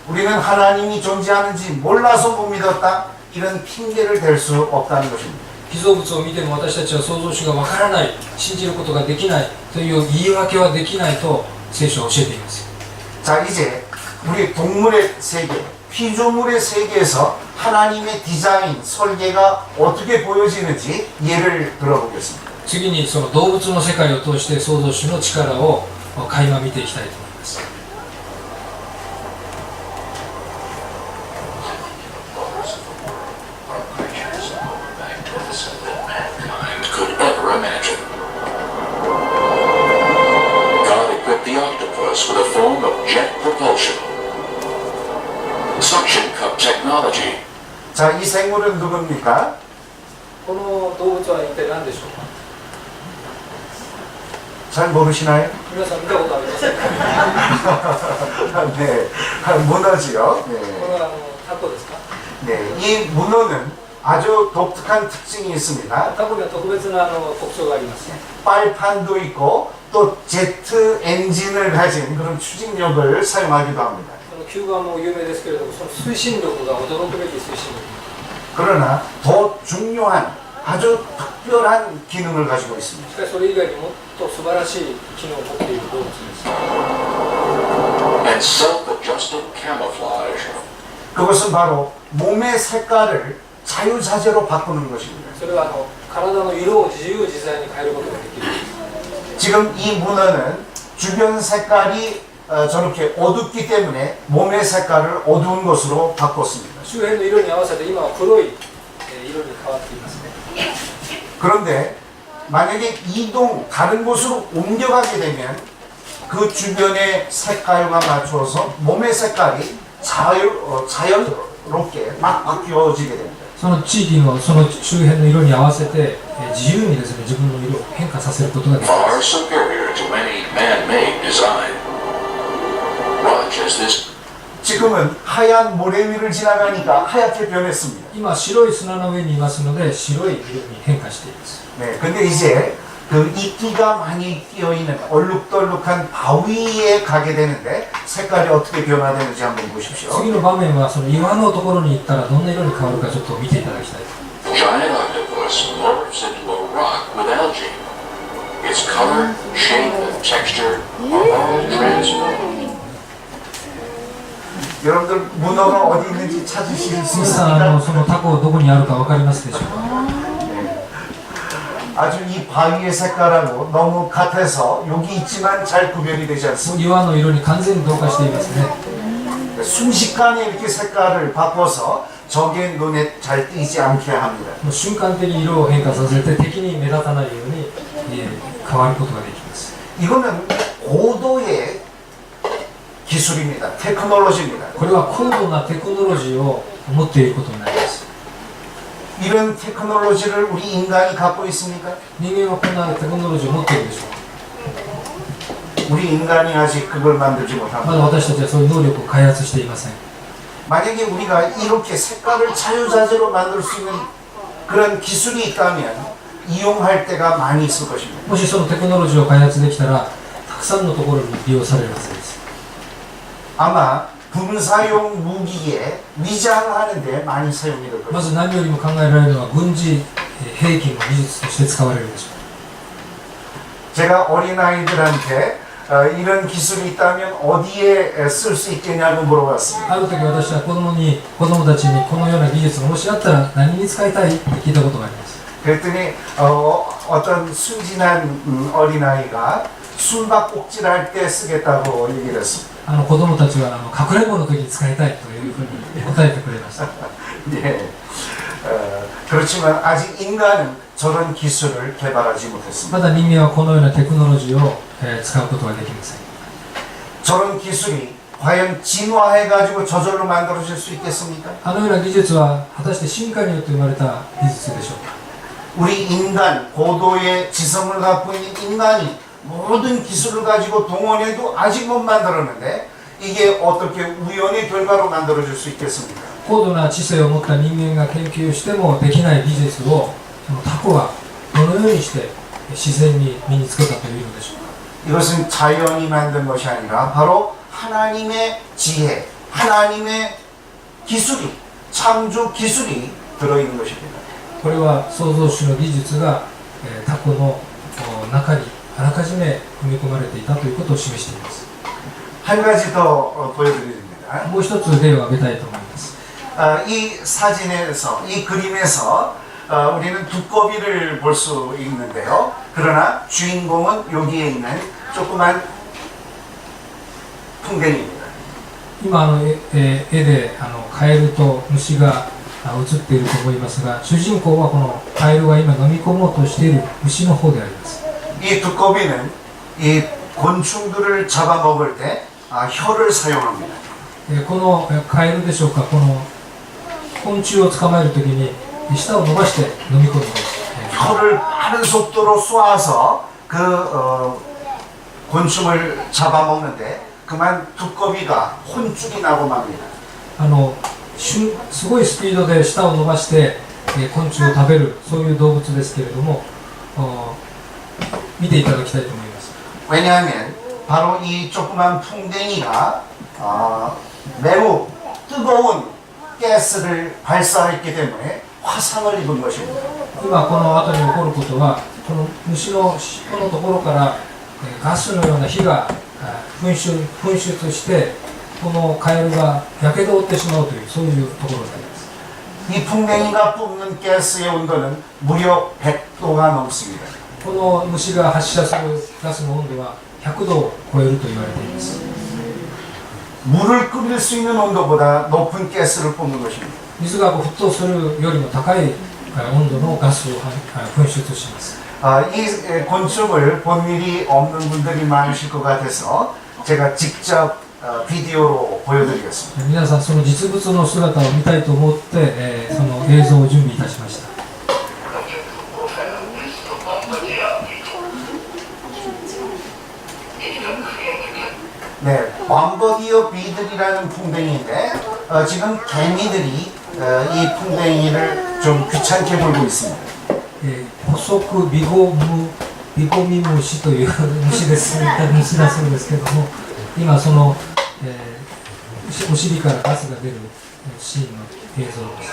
우리는 하나님이 존재하는지 몰라서 못 믿었다. 이런 핑계를 댈 수 없다는 것입니다. 被造物を見ても私たちは創造主がわからない、信じることができないという言い訳はできないと聖書は教えています。 자, 이제 우리 동물의 세계, 피조물의 세계에서 하나님의 디자인, 설계가 어떻게 보여지는지 예를 들어보겠습니다. 次にその動物の世界を通して創造主の力を垣間見ていきたいと思います。 with a form of jet propulsion. Suction cup technology. 자, 이 생물은 누굽니까? この動物は一体何でしょうか。 잘 모르시나요? 皆さん見たことありませんか。 네, 문어지요. こ 네. れはタコですか。 네, 이 문어는 아주 독특한 특징이 있습니다. タコには特別な特徴があります。 빨판도 있고 또 제트 엔진을 가진 그런 추진력을 사용하기도 합니다. キューバも有名ですけれども、その推進力が驚くべき推進力。 그러나 더 중요한 아주 특별한 기능을 가지고 있습니다. しかしそれ以外にもっと素晴らしい機能を持っている動物です。 And self-adjusting camouflage. 그것은 바로 몸의 색깔을 자유자재로 바꾸는 것입니다. それは体の色を自由自在に変えることができる。 지금 이 문어는 주변 색깔이 저렇게 어둡기 때문에 몸의 색깔을 어두운 것으로 바꿨습니다. 周辺の色に合わせて今は黒い色に変わっていますね。 그런데 만약에 다른 곳으로 옮겨가게 되면 그 주변의 색깔과 맞춰서 몸의 색깔이 자연스럽게 막 바뀌어지게 됩니다. その地域のその周辺の色に合わせて自由にですね自分の色を変化させることができま Far す。 superior to any man-made design. Watch as this 지금은 하얀 모래 위를 지나가니까 하얗게 변했습니다. 今白い砂の上にいますので白い色に変化しています。 네, 근데 이제 그 이끼가 많이 끼어있는 얼룩덜룩한 바위에 가게 되는데 색깔이 어떻게 변화되는지 한번 보십시오. 次の場面はその岩のところに行ったらどんな色に変わるかちょっと見ていただきたい。 giant octopus morphs into a rock with algae. Its color, shape, and texture are all transformed. 여러분들 문어가 어디 있는지 찾으실 수 皆さん 있습니까? そのタコどこにあるか分かりますでしょうか。 아주 이 바위의 색깔하고 너무 같아서 여기 있지만 잘 구별이 되지 않습니다. 岩の色に完全に同化していますね。 순식간에 이렇게 색깔을 바꿔서 적의 눈에 잘 띄지 않게 합니다. もう瞬間的に色を変化させて敵に目立たないように変わることができます。 이거는 고도의 기술입니다. 테크놀로지입니다. これは高度なテクノロジーを持っていることになります。 이런 테크놀로지를 우리 인간이 갖고 있습니까? 人間はこんなテクノロジーを持っているでしょうか。 우리 인간이 아직 그걸 만들지 まだ 못합니다. 私たちはそういう能力を開発していません。 만약에 우리가 이렇게 색깔을 자유자재로 만들 수 있는 그런 기술이 있다면 이용할 때가 많이 있을 것입니다. もしそのテクノロジーを開発できたらたくさんのところに利用されるはずです。 아마 군사용 무기에 위장하는 데 많이 사용이 될 ま 것입니다. ず何よりも考えられるのは軍事兵器の技術として使われるでしょう。 제가 어린아이들한테 이런 기술이 있다면 어디에 쓸 수 있겠냐고 물어봤습니다. ある時私は子供たちにこのような技術がもしあったら何に使いたいって聞いたことがあります。 그랬더니 어떤 순진한 어린아이가 숨바꼭질할 때 쓰겠다고 얘기를 했습니다. 子供たちはかくれんぼの時に使いたいというふうに答えてくれました。 예. 그렇지만 아직 인간은 저런 기술을 개발하지 못했습니다. まだ人間はこのようなテクノロジーを使うことはできません。 저런 기술이 과연 진화해가지고 저절로 만들어질 수 있겠습니까? あのような技術は果たして進化によって生まれた技術でしょうか。 우리 인간, 고도의 지성을 갖고 있는 인간이 모든 기술을 가지고 동원해도 아직 못 만들었는데 이게 어떻게 우연의 결과로 만들어질 수 있겠습니까? 高度な知性を持った人間が研究してもできない技術をそのタコはどのようにして自然に身につけたというのでしょうか。 이것은 자연이 만든 것이 아니라 바로 하나님의 지혜, 하나님의 기술이, 창조 기술이 들어있는 것입니다. これは創造主の技術がタコの中にあらかじめ組み込まれていたということを示しています。 한 가지 더 보여드립니다. もう一つ例を挙げたいと思います。 이 사진에서, 이 그림에서 우리는 두꺼비를 볼 수 있는데요. 그러나 주인공은 여기에 있는 조그만 풍뎅이입니다. 今絵でカエルと虫が映っていると思いますが、主人公はこのカエルが今飲み込もうとしている虫の方であります。 이 두꺼비는 이 곤충들을 잡아먹을 때 혀를 사용합니다. このカエルでしょうか、この昆虫を捕まえるときに舌を伸ばして飲み込むんです。 혀를 빠른 속도로 쏘아서 그 곤충을 잡아먹는데 그만 두꺼비가 혼쭐이 나고 맙니다. すごいスピードで舌を伸ばして昆虫を食べる、そういう動物ですけれども、見ていただきたいと思います。 왜냐하면 바로 이 조그만 풍뎅이가 매우 뜨거운 가스를 발사했기 때문에 화상을 입은 것입니다. 今この後に起こることは、この虫の尻尾のところからガスのような火が噴出して、このカエルがやけどを負ってしまうという、そういうところであります。 이 풍뎅이가 뿜는 가스의 온도는 무려 100도가 넘습니다. この虫が発射するガスの温度は100度を超えると言われています。 물을 끓일 수 있는 온도보다 높은 가스를 뿜는 것입니다. 水が沸騰するよりも高い温度のガスを噴出します。 이 곤충을 본 일이 없는 분들이 많으실 것 같아서 제가 직접 비디오로 보여드리겠습니다. 皆さんその実物の姿を見たいと思って、その映像を準備いたしました。 네, 범버디어 비들이라는 풍뎅이인데 지금 개미들이 이 풍뎅이를 좀 귀찮게 물고 있습니다. 細くビゴミムシという虫だそうですけども、今その、お尻からガスが出るシーンの映像です。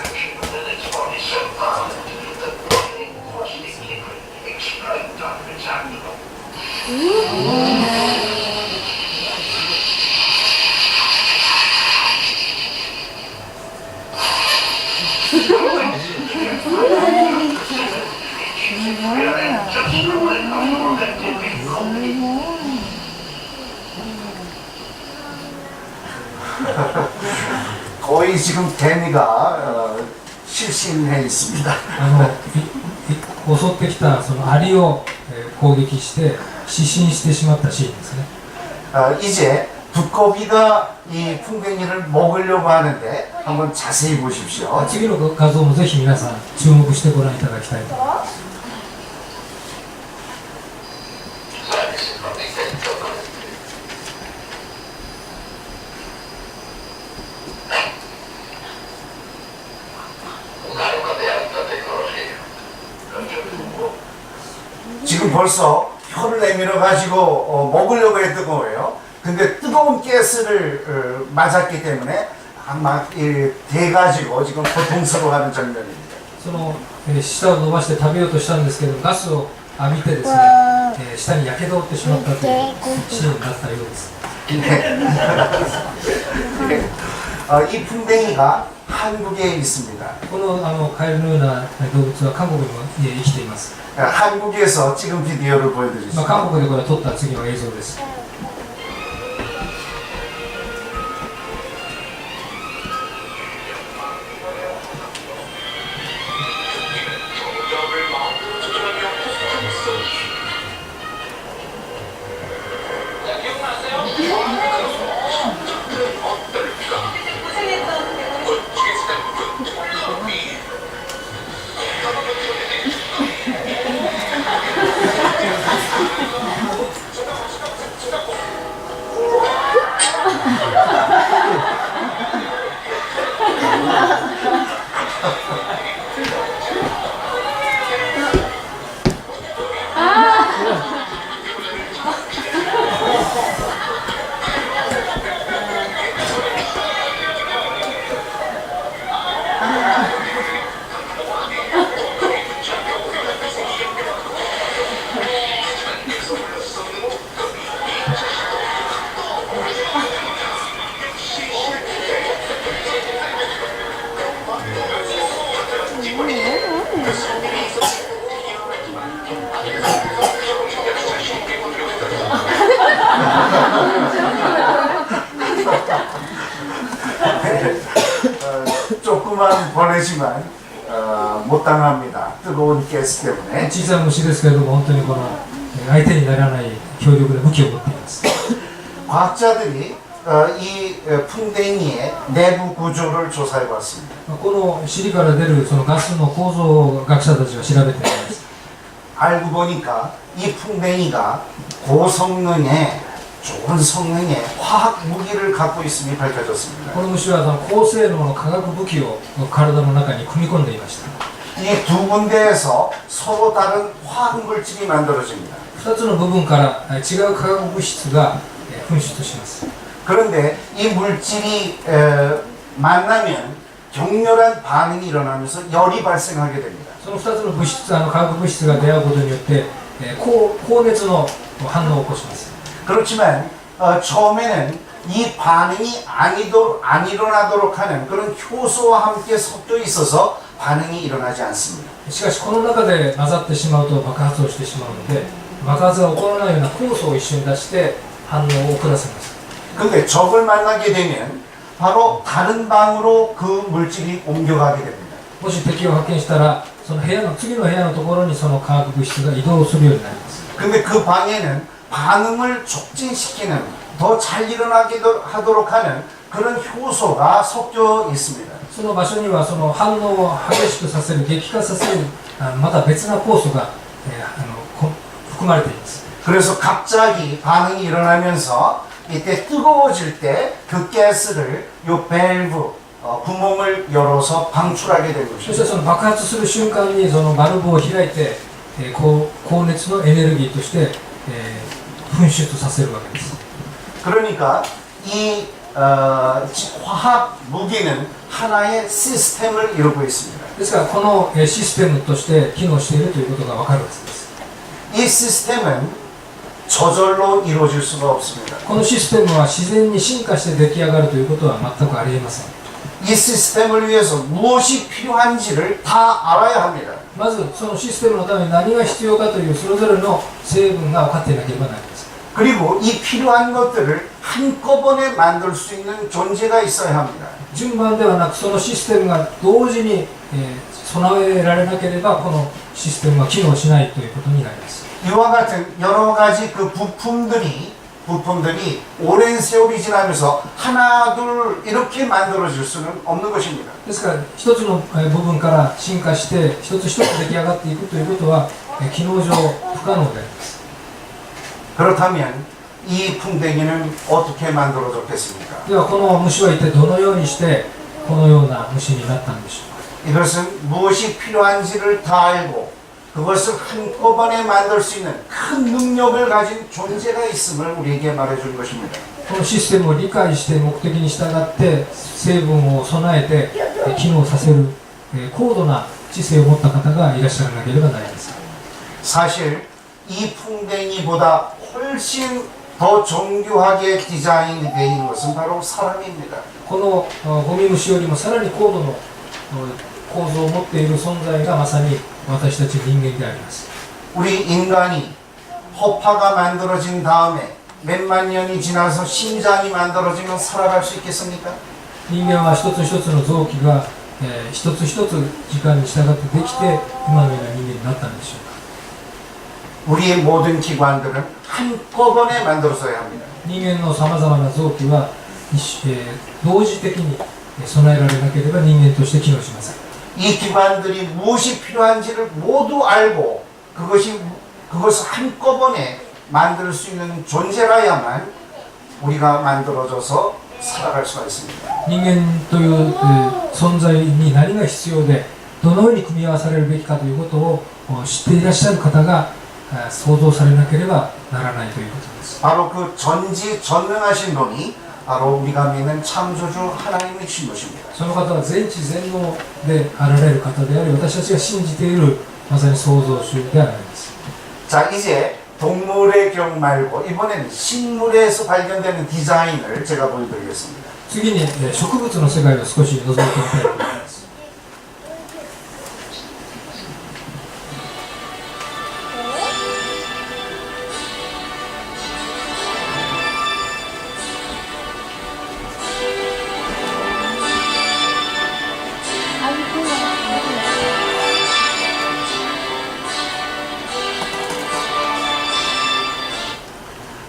거의 지금 개미가 실신해 있습니다. 襲ってきたそのアリを攻撃して失神してしまったシーンですね。 이제 두꺼비가 이 풍뎅이를 먹으려고 하는데 한번 자세히 보십시오. 次の画像もぜひ皆さん注目してご覧いただきたいと思います。 지금 벌써 혀를 내밀어 가지고 먹으려고 했던 거예요. 근데 뜨거운 가스를 맞았기 때문에 막 돼가지고 지금 고통스러워하는 장면입니다. その舌を伸ばして食べようとしたんですけど、ガスを浴びてですね、舌にやけどを負ってしまったというシーンだったようです。 이 풍뎅이가 한국에 있습니다. このカエルのような動物は韓国にも生きています。 한국에서 찍은 비디오를 보여드리겠습니다. 韓国でこれ撮った次の映像です。 조그만 벌레지만 못 당합니다. 뜨거운 가스 때문에. 小さな虫ですけれども、本当にこの相手にならない強力な武器を持っています。 과학자들이 이 풍뎅이의 내부 구조를 조사해 봤습니다. この尻から出るそのガスの構造を学者たちは調べています。 알고 보니까 이 풍뎅이가 고성능의 좋은 성능의 화학 무기를 갖고 있음이 밝혀졌습니다. この虫は高性能の化学武器を体の中に組み込んでいました。 이 두 군데에서 서로 다른 화학 물질이 만들어집니다. 2つの部分から違う化学物質が噴出します。 그런데 이 물질이 만나면 격렬한 반응이 일어나면서 열이 발생하게 됩니다. その2つの物質、化学物質が出会うことによって、高熱の反応を起こします。 그렇지만 처음에는 이 반응이 안 일어나도록 하는 그런 효소와 함께 섞여 있어서 반응이 일어나지 않습니다. しかしこの中で混ざってしまうと爆発をしてしまうので、爆発が起こらないような酵素を一緒に出して反応を遅らせます。 근데 적을 만나게 되면 바로 다른 방으로 그 물질이 옮겨가게 됩니다. もし敵を発見したら、その次の部屋のところにその化学物質が移動するようになります。 근데 그 방에는 반응을 촉진시키는 더 잘 일어나게 하도록 하는 그런 효소가 섞여 있습니다. その場所にはその反応を激しくさせる、激化させる、また別な酵素が、含まれています。 그래서 갑자기 반응이 일어나면서 이때 뜨거워질 때 그 가스를 요 밸브 구멍을 열어서 방출하게 된 そして 것입니다. その爆発する瞬間にそのバルブを開いて、高熱のエネルギーとして、噴出させるわけです。 그러니까 이 화학 무기는 하나의 시스템을 이루고 있습니다. ですからこのシステムとして機能しているということがわかるはずです。 이 시스템은 저절로 이루어질 수가 없습니다. このシステムは自然に進化して出来上がるということは全くありえません。 이 시스템을 위해서 무엇이 필요한지를 다 알아야 합니다. まずそのシステムのために何が必要かというそれぞれの成分が分かっていなければなりません。 그리고 이 필요한 것들을 한꺼번에 만들 수 있는 존재가 있어야 합니다. 順番ではなくそのシステムが同時に、備えられなければこのシステムは機能しないということになります。 이와 같은 여러 가지 그 부품들이 오랜 세월이 지나면서 하나 둘 이렇게 만들어질 수는 없는 것입니다. ですから一つの部分から進化して一つ一つ出来上がっていくということは機能上不可能であります。 그렇다면 이 풍뎅이는 어떻게 만들어졌겠습니까? ではこの虫は一体どのようにしてこのような虫になったんでしょうか。 이것은 무엇이 필요한지를 다 알고 그것을 한꺼번에 만들 수 있는 큰 능력을 가진 존재가 있음을 우리에게 말해주는 것입니다. このシステムを理解して目的に従って成分を備えて機能させる高度な知性を持った方がいらっしゃらなければなりません。 사실 이 풍뎅이보다 훨씬 더 정교하게 디자인이 되어 있는 것은 바로 사람입니다. このゴミ虫よりもさらに高度の構造を持っている存在がまさに私たち人間であります。 우리 인간이 허파가 만들어진 다음에 몇만 년이 지나서 심장이 만들어지면 살아갈 수 있겠습니까? 人間は一つ一つの臓器が、一つ一つ時間に従ってできて今のような人間になったんでしょうか。 우리의 모든 기관들은 한꺼번에 만들어져야 합니다. 人間のさまざまな臓器は、同時的に備えられなければ人間として機能しません。 이 기관들이 무엇이 필요한지를 모두 알고 그것을 한꺼번에 만들 수 있는 존재라야만 우리가 만들어져서 살아갈 수가 있습니다. 人間という、存在に何が必要でどのように組み合わされるべきかということを知っていらっしゃる方が想像されなければならないということです。 바로 그 전지전능하신 분이 바로 우리가 믿는 창조주 하나님이신 것입니다. その方は全知全能であられる方であり、私たちが信じているまさに創造主であります。 자, 이제 동물의 경우 말고 이번에는 식물에서 발견되는 디자인을 제가 보여드리겠습니다. 次に植物の世界を少し覗いてみたいと思います。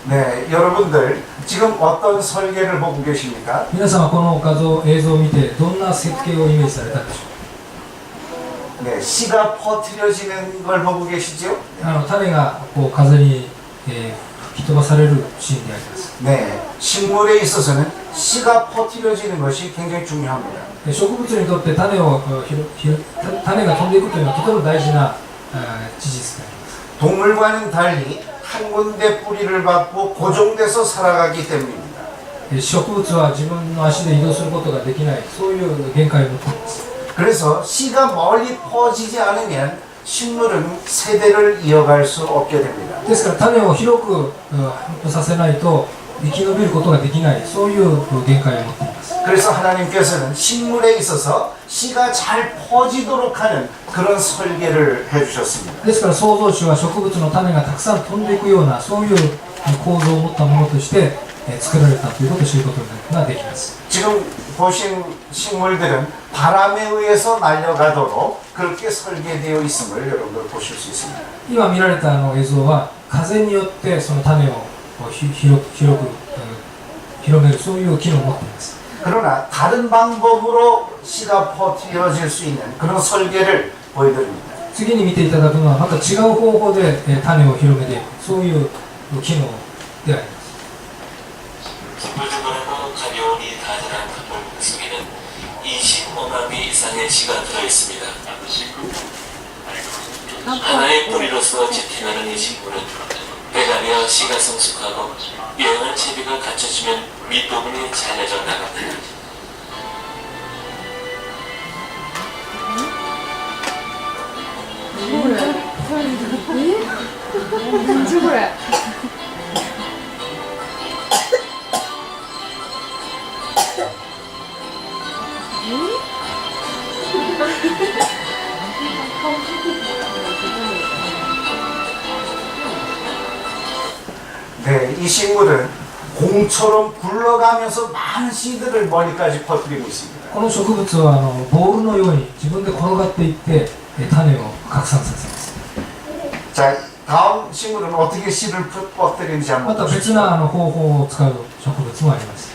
네, 여러분들 지금 어떤 설계를 보고 계십니까? 皆さんはこの映像を見てどんな設計をイメージされたでしょ 네, 씨가 퍼뜨려지는 걸 보고 계시죠? うか。種がこう風に、吹き飛ばされるシーンであります。 네, 식물에 있어서는 씨가 퍼뜨려지는 것이 굉장히 중요합니다. 植物にとって種が飛んでいくというのはとても大事な事実であります。 동물과는 달리 한 군데 뿌리를 받고 고정돼서 살아가기 때문입니다. 植物は自分の足で移動することができない、そういう限界を持っています。 그래서 씨가 멀리 퍼지지 않으면 식물은 세대를 이어갈 수 없게 됩니다. ですから種を広く繁布させないと生き延びることができない、そういう限界を持っています。 그래서 하나님께서는 식물에 있어서 씨가 잘 퍼지도록 하는 그런 설계를 해주셨습니다. ですから創造主は植物の種がたくさん飛んでいくような、そういう構造を持ったものとして作られたということを知ることができます。 지금 보신 식물들은 바람에 의해서 날아가도록 그렇게 설계되어 있음을 여러분들 보실 수 있습니다. 今見られた映像は風によってその種を広く広める、そういう機能を持っています。 그러나 다른 방법으로 씨가 퍼뜨려질 수 있는 그런 설계를 보여드립니다. 次に見ていただくのはまた違う方法で種を広めていく、そういう機能であります。 둥글둥글하고 가벼우니 다재다한 물 속에는 25만 개 이상의 씨가 들어있습니다. 하나의 뿌리로서 지탱하는 이 식물은 배가며 씨가 성숙하고 유용한 채비가 갖춰지면 윗부분이 잘려져 나갑니다. 네, 이 식물은 공처럼 굴러가면서 많은 씨들을 멀리까지 퍼뜨리고 있습니다. この植物はボールのように自分で転がっていって種を拡散させます。 자, 다음 식물은 어떻게 씨를 퍼뜨리는지 ま 한번 た別 보십시오. な方法を使う植物もあります。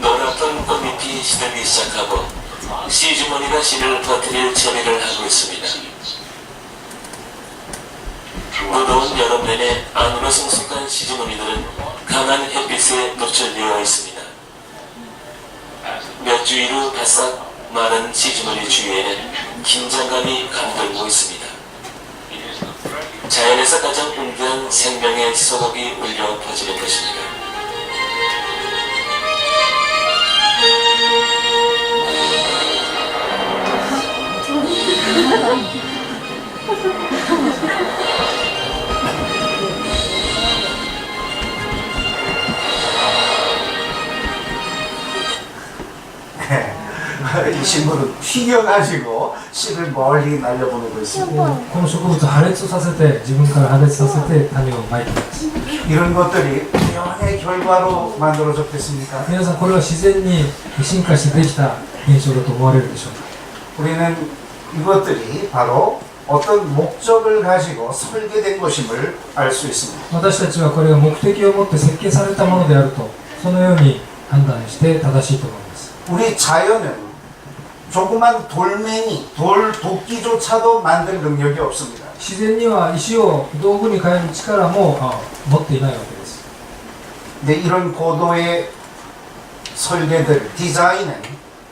노랗던 꽃잎이 시들기 시작하고 씨 주머니가 씨를 퍼뜨릴 채비를 하고 있습니다. 무더운 여름 내내 안으로 성숙한 씨 주머니들은 강한 햇빛에 노출되어 있습니다. 몇 주일 바싹 마른 씨 주머니 주위에는 긴장감이 감돌고 있습니다. 자연에서 가장 웅대한 생명의 소복이 울려 퍼지는 것입니다. 이 식물은 튀겨가지고 씨를 멀리 날려보내고 있습니다. この植物を破裂させて、自分から破裂させて種をまいています。 이런 것들이 우연의 결과로 만들어졌겠습니까? 皆さん、これは自然に進化してできた現象だと思われるでしょうか。 우리는 이것들이 바로 어떤 목적을 가지고 설계된 것임을 알 수 있습니다. 私たちはこれが目的を持って設計されたものであると、そのように判断して正しいと思います。 우리 자연은 조그만 돌멩이, 돌 도끼조차도 만들 능력이 없습니다. 自然には石を道具に変える力も持っていないわけです。 근데 이런 고도의 설계들, 디자인은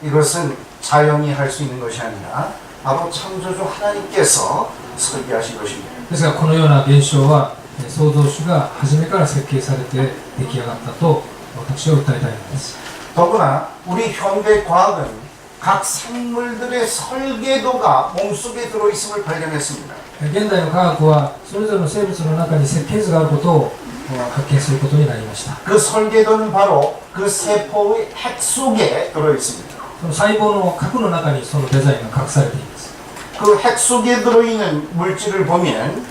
이것은 자연이 할 수 있는 것이 아니라 바로 창조주 하나님께서 설계하신 것입니다. ですがこのような現象は創造主が初めから設計されて出来上がったと私は訴えたいのです。 더구나 우리 현대 과학은 각 생물들의 설계도가 몸속에 들어있음을 발견했습니다. 現代の科学はそれぞれの生物の中に設計図があることを発見することになりました。 그 설계도는 바로 그 세포의 핵 속에 들어있습니다. その細胞の核の中にそのデザインが隠されています。 그 핵 속에 들어있는 물질을 보면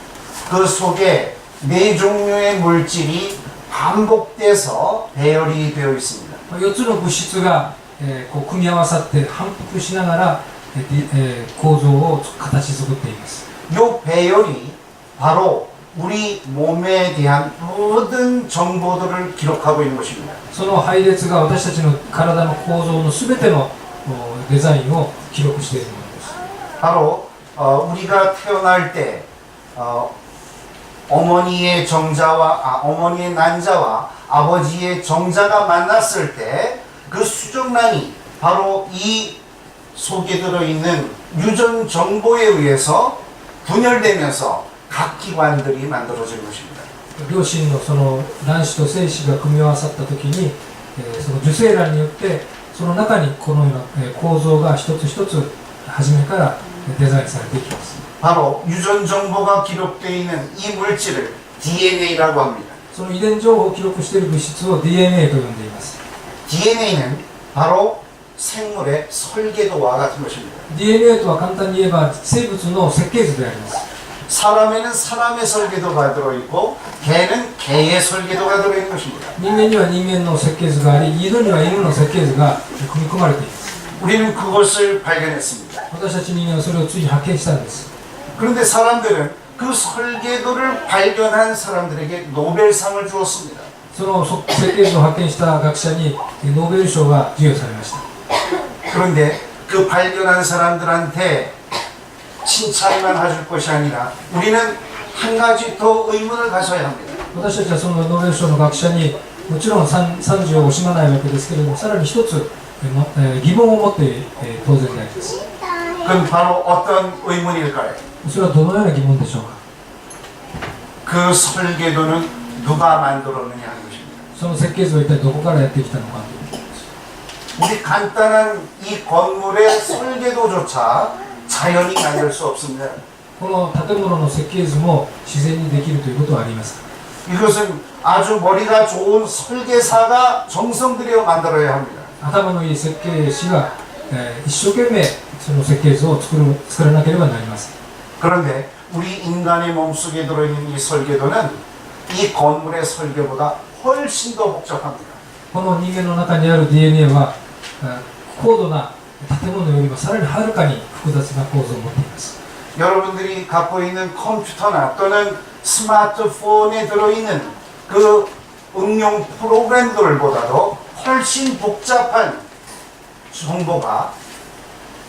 그 속에 네 종류의 물질이 반복돼서 배열이 되어 있습니다. 4つの物質がこう組み合わさって反復しながら構造を形作っています。 이 배열이 바로 우리 몸에 대한 모든 정보들을 기록하고 있는 것입니다. その配列が私たちの体の構造の全てのデザインを記録しているものです。 바로 우리가 태어날 때 어머니의 난자와 아버지의 정자가 만났을 때 그 수정란이 바로 이 속에 들어있는 유전 정보에 의해서 분열되면서 각 기관들이 만들어진 것입니다. 両親のその卵子と精子が組み合わさった時に、その受精卵によってその中にこのような構造が一つ一つ初めからデザインされていきます。 바로 유전 정보가 기록되어 있는 이 물질을 DNA라고 합니다. その遺伝情報を記録している物質を DNA と呼んでいます。 DNA는 바로 생물의 설계도와 같은 것입니다. DNA とは簡単に言えば生物の設計図であります。 사람에는 사람의 설계도가 들어있고 개는 개의 설계도가 들어있는 것입니다. 人間には人間の設計図があり、犬には犬の設計図が組み込まれています。 우리는 그것을 발견했습니다. 私たち人間はそれをついに発見したんです。 그런데 사람들은 그 설계도를 발견한 사람들에게 노벨상을 주었습니다. その設計図を発見した学者にノーベル賞が授与されました。 그런데 그 발견한 사람들한테 칭찬만 해줄 것이 아니라 우리는 한 가지 더 의문을 가져야 합니다. 私たちはそのノーベル賞の学者にもちろん賛辞を惜しまないわけですけれども、さらに一つ疑問を持って当然であります。 그건 바로 어떤 의문일까요? それはどのような疑問でしょうか。 그 설계도는 누가 만들었느냐 하는 것입니다. その設計図は一体どこからやってきたのかということです。 우리 간단한 이 건물의 설계도조차 자연이 만들 수 없습니다. この建物の設計図も自然にできるということはあります。 이것은 아주 머리가 좋은 설계사가 정성 들여 만들어야 합니다. 頭のいい設計士が、一生懸命その設計図を作らなければなりません。 그런데 우리 인간의 몸속에 들어있는 이 설계도는 이 건물의 설계보다 훨씬 더 복잡합니다. この人間の中にある DNA は高度な建物よりもさらにはるかに複雑な構造を持っています。 여러분들이 갖고 있는 컴퓨터나 또는 스마트폰에 들어있는 그 응용 프로그램들보다도 훨씬 복잡한 정보가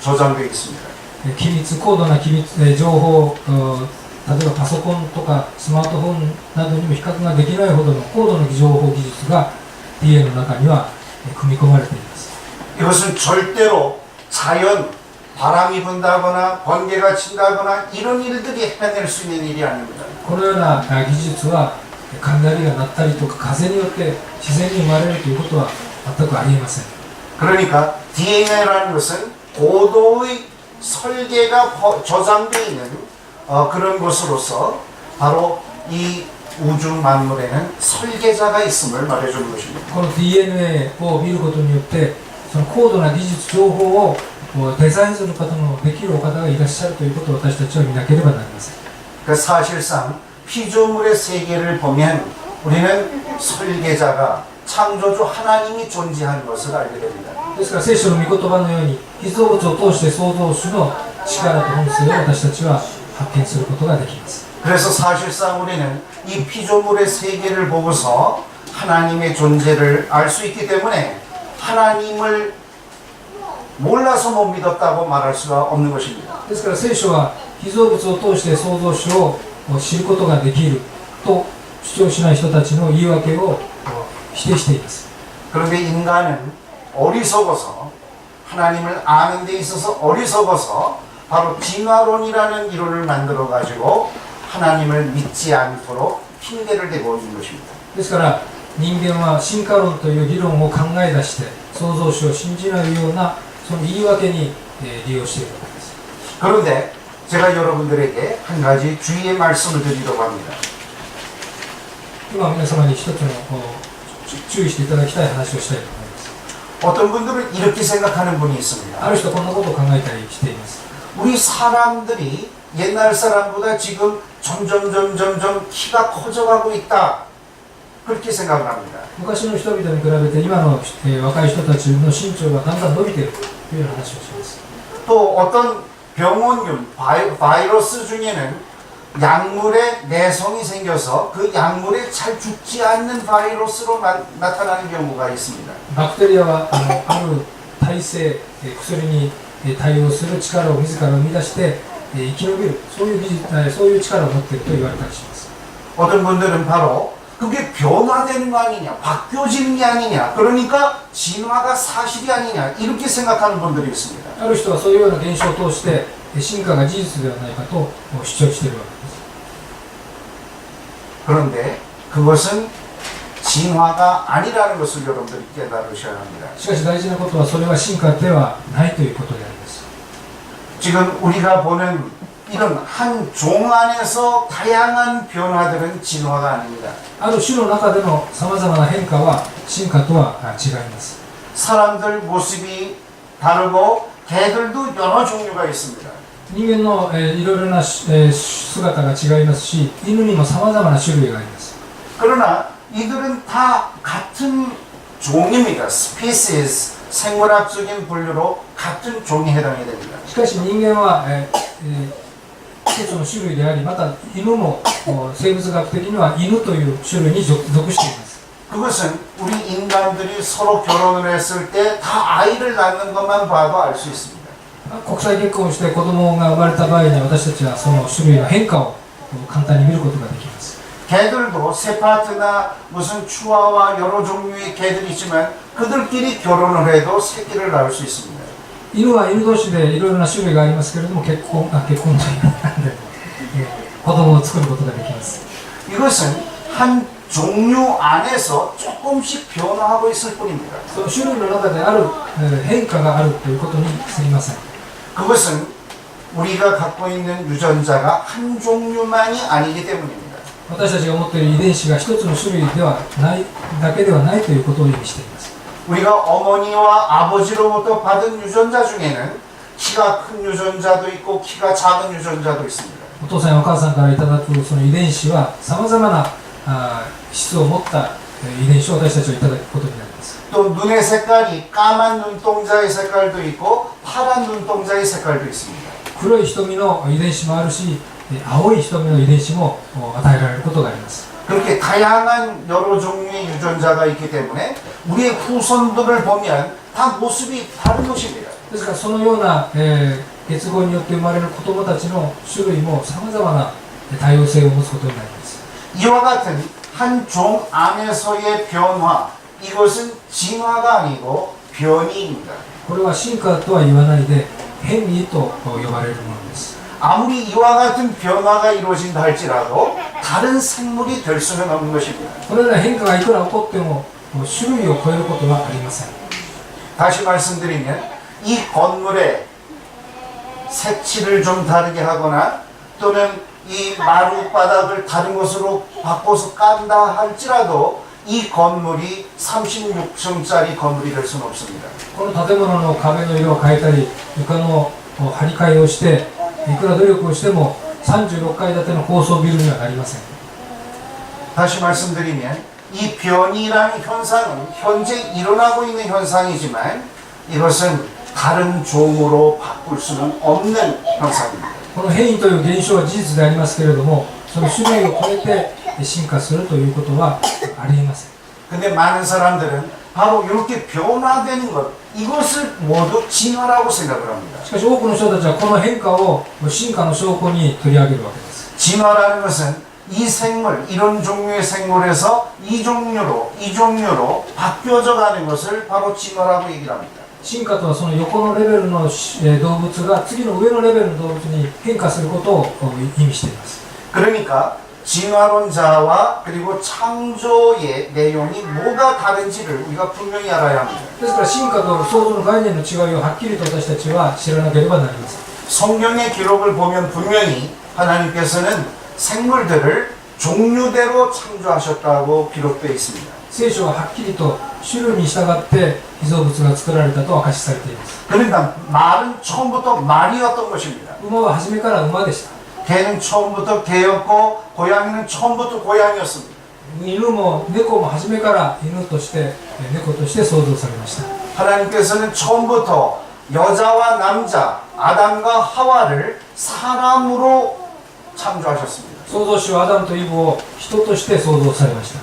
저장되어 있습니다. 機密高度な機密情報、例えばパソコンとかスマートフォンなどにも比較ができないほどの高度な情報技術が DNA の中には組み込まれています。 이것은 절대로 자연, 바람이 분다거나 번개가 친다거나 이런 일들이 해낼 수 있는 일이 아닙니다. このような技術は雷が鳴ったりとか風によって自然に生まれるということは全くありえません。 그러니까 DNA라는 것은 고도의 설계가 저장되어 있는 그런 것으로서 바로 이 우주 만물에는 설계자가 있음을 말해주는 것입니다. この DNA を見ることによってその高度な技術情報をデザインする方のできるお方がいらっしゃるということを私たちは見なければなりません。 그러니까 사실상 피조물의 세계를 보면 우리는 설계자가 창조주 하나님이 존재하는 것을 알게 됩니다. ですから聖書の御言葉のように被造物を通して創造主の力と本性を私たちは発見することができます。 그래서 사실상 우리는 이 피조물의 세계를 보고서 하나님의 존재를 알 수 있기 때문에 하나님을 몰라서 못 믿었다고 말할 수가 없는 것입니다. ですから聖書は被造物を通して創造主を知ることができると主張しない人たちの言い訳を否定しています。 그런데 인간은 어리석어서 하나님을 아는 데 있어서 어리석어서 바로 진화론이라는 이론을 만들어 가지고 하나님을 믿지 않도록 핑계를 대고 있는 것입니다. ですから人間は進化論という理論を考え出して創造主を信じないようなその言い訳に利用しているわけです。 그런데 제가 여러분들에게 한 가지 주의의 말씀을 드리려고 합니다. 今皆様に一つの注意していただきたい話をしたいと思います。 어떤 분들은 이렇게 생각하는 분이 있습니다. ある人はこんなことを考えたりしています。 우리 사람들이 옛날 사람보다 지금 점점 키가 커져가고 있다. 그렇게 생각을 합니다. 昔の人々に比べて今の若い人たちの身長がだんだん伸びているという話をします。 또 어떤 병원균, 바이러스 중에는 약물에 내성이 생겨서 그 약물에 잘 죽지 않는 바이러스로 나타나는 경우가 있습니다. バクテリアはある耐性薬に対応する力を自ら生み出して生き延びるそういう力を持っていると言われたりします。 어떤 분들은 바로 그게 변화되는 거 아니냐, 바뀌어지는 게 아니냐, 그러니까 진화가 사실이 아니냐 이렇게 생각하는 분들이 있습니다. ある人はそういうような現象を通して進化が事実ではないかと主張しているわけです。 그런데 그것은 진화가 아니라는 것을 여러분들이 깨달으셔야 합니다. しかし大事なことはそれは進化ではないということであります。 지금 우리가 보는 이런 한 종 안에서 다양한 변화들은 진화가 아닙니다. ある種の中でのさまざまな変化は進化とは違います。 사람들 모습이 다르고 개들도 여러 종류가 있습니다. 人間の、いろいろな、姿が違いますし、犬にもさまざまな種類があります。 그러나 이들은 다 같은 종입니다. species, 생물학적인 분류로 같은 종에 해당이 됩니다. しかし人間は、一つの種類であり、また犬も生物学的には犬という種類に属しています。 그것은 우리 인간들이 서로 결혼을 했을 때 다 아이를 낳는 것만 봐도 알 수 있습니다. 国際結婚して子供が生まれた場合に私たちはその種類の変化を簡単に見ることができます。 개들도 세파트나 무슨 추아와 여러 종류의 개들이 있지만 그들끼리 결혼을 해도 새끼를 낳을 수 있습니다. 犬は犬同士でいろいろな種類がありますけれども結婚という子供を作ることができます。 이것은 한 종류 안에서 조금씩 변화하고 있을 뿐입니다. その種類の中である変化があるということに過ぎません。 그것은 우리가 갖고 있는 유전자가 한 종류만이 아니기 때문입니다. 私たちが持っている遺伝子が一つの種類ではないだけではないということを意味しています。 우리가 어머니와 아버지로부터 받은 유전자 중에는 키가 큰 유전자도 있고 키가 작은 유전자도 있습니다. お父さんやお母さんからいただくその遺伝子はさまざまな質を持った遺伝子を私たちはいただくことになります。 또 눈의 색깔이 까만 눈동자의 색깔도 있고 파란 눈동자의 색깔도 있습니다. 黒い瞳の遺伝子もあるし、青い瞳の遺伝子も与えられることがあります。 그렇게 다양한 여러 종류의 유전자가 있기 때문에 우리의 후손들을 보면 다 모습이 다른 것입니다. ですからそのような、結合によって生まれる子供たちの種類もさまざまな多様性を持つことになります。 이와 같은 한 종 안에서의 변화, 이것은 진화가 아니고 변이입니다. これは進化とは言わないで変異と呼ばれるものです。 아무리 이와 같은 변화가 이루어진다 할지라도 다른 생물이 될 수는 없는 것입니다. これら変化がいくら起こっても種類を超えることはありません。 다시 말씀드리면 이 건물에 색칠을 좀 다르게 하거나 또는 이 마룻바닥을 다른 것으로 바꿔서 깐다 할지라도 이 건물이 36층짜리 건물이 될 수는 없습니다. この建物の壁の色を変えたり床の張り替えをしていくら努力をしても36階建ての高層ビルにはなりません。 다시 말씀드리면 이 변이라는 현상은 현재 일어나고 있는 현상이지만 이것은 다른 종으로 바꿀 수는 없는 현상입니다. この変異という現象は事実でありますけれども、その種類を超えて進化するということはありえません。 근데 많은 사람들은 바로 이렇게 변화되는 것, 이것을 모두 진화라고 생각을 합니다. しかし多くの人たちはこの変化を進化の証拠に取り上げるわけです。 진화라는 것은 이 생물, 이런 종류의 생물에서 이 종류로 바뀌어져 가는 것을 바로 진화라고 얘기를 합니다. 進化とはその横のレベルの動物が次の上のレベルの動物に変化することを意味しています。 그러니까 진화론자와 그리고 창조의 내용이 뭐가 다른지를 우리가 분명히 알아야 합니다. ですから進化と創造の概念の違いをはっきりと私たちは知らなければなりません。 성경의 기록을 보면 분명히 하나님께서는 생물들을 종류대로 창조하셨다고 기록되어 있습니다. 聖書ははっきりと種類に従って被造物が作られたと明かしされています。 그러니까 말은 처음부터 말이었던 것입니다. 馬は初めから馬でした。 개는 처음부터 개였고 고양이는 처음부터 고양이였습니다. 犬も猫も初めから犬として猫として創造されました。 하나님께서는 처음부터 여자와 남자 아담과 하와를 사람으로 창조하셨습니다. 創造主はアダムとイブを人として創造されました。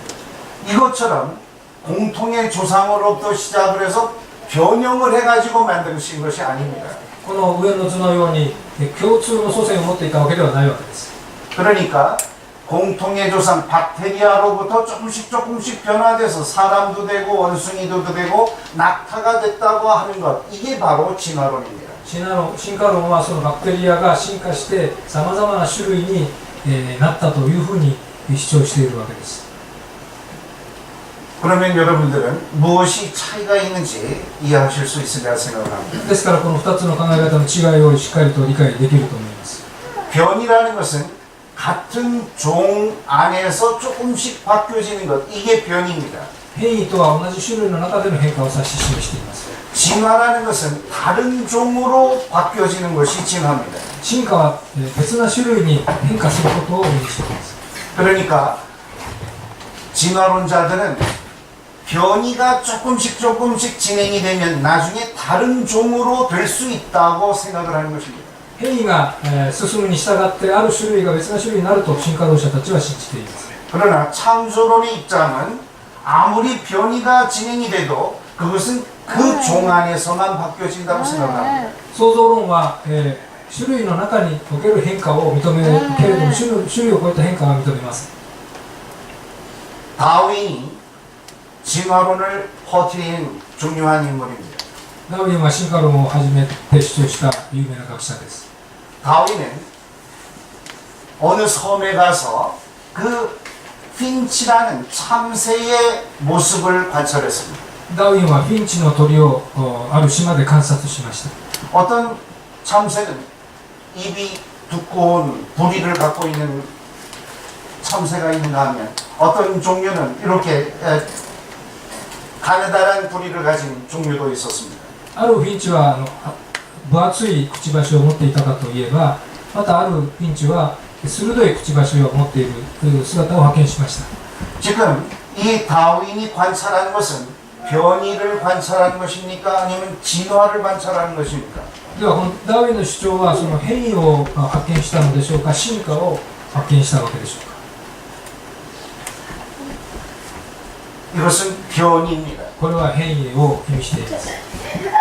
이것처럼 공통의 조상으로부터 시작을 해서 변형을 해가지고 만드신 것이 아닙니다. この上の図のように共通の祖先を持っていたわけではないわけです。 그러니까 공통의 조상 박테리아로부터 조금씩 변화돼서 사람도 되고 원숭이도 되고 낙타가 됐다고 하는 것, 이게 바로 진화론입니다. 進化論はそのバクテリアが進化してさまざまな種類になったというふうに主張しているわけです。 그러면 여러분들은 무엇이 차이가 있는지 이해하실 수 있으리라 생각합니다. ですからこの2つの考え方の違いをしっかりと理解できると思います。 변이라는 것은 같은 종 안에서 조금씩 바뀌어지는 것, 이게 변입니다. 変異とは同じ種類の中での変化を指し示しています。 진화라는 것은 다른 종으로 바뀌어지는 것이 진화입니다. 進化は別な種類に変化することを意味しています。 그러니까 진화론자들은 변이가 조금씩 진행이 되면 나중에 다른 종으로 될 수 있다고 생각을 하는 것입니다. 変異が進むに従ってある種類が別な種類になると進化論者たちは信じています。 그러나 창조론의 입장은 아무리 변이가 진행이 돼도 그것은 그 종 안에서만 바뀌어진다고 생각합니다. 創造論は、種類の中における変化を認めるけれども種類を超えた変化は認めます。 다윈이 진화론을 퍼뜨린 중요한 인물입니다. ダーウィンは進化論を初めて主張した有名な学者です。 다윈은 어느 섬에 가서 그 핀치라는 참새의 모습을 관찰했습니다. ダーウィンはフィンチの鳥をある島で観察しました。 어떤 참새는 입이 두꺼운 부리를 갖고 있는 참새가 있는가 하면 어떤 종류는 이렇게 가느다란 부리를 가진 종류도 있었습니다. あるフィンチは分厚いくちばしを持っていたかといえば、またあるフィンチは鋭いくちばしを持っている姿を発見しました。 지금 이 다윈이 관찰한 것은 변이를 관찰하는 것입니까? 아니면 진화를 관찰하는 것입니까? ではこのダーウィンの主張はその変異を発見したのでしょうか、進化を発見したわけでしょうか。 이것은 변이입니다. これは変異を意味しています。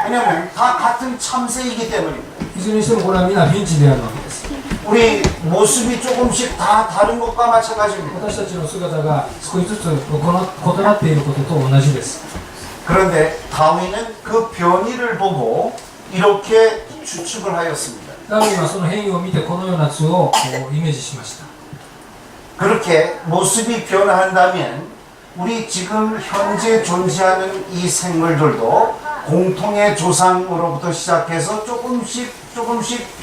왜냐하면 다 같은 참새이기 때문입니다. いずれにしてもこれは皆フィンチであるわけです。 우리 모습이 조금씩 다 다른 것과 마찬가지입니다. 私たちの姿が少しずつ異なっていることと同じです。 그런데 다윈은 그 변이를 보고 이렇게 추측을 하였습니다. ダーウィンはその変異を見てこのような図をイメージしました。 그렇게 모습이 변화한다면 우리 지금 현재 존재하는 이 생물들도 공통의 조상으로부터 시작해서 조금씩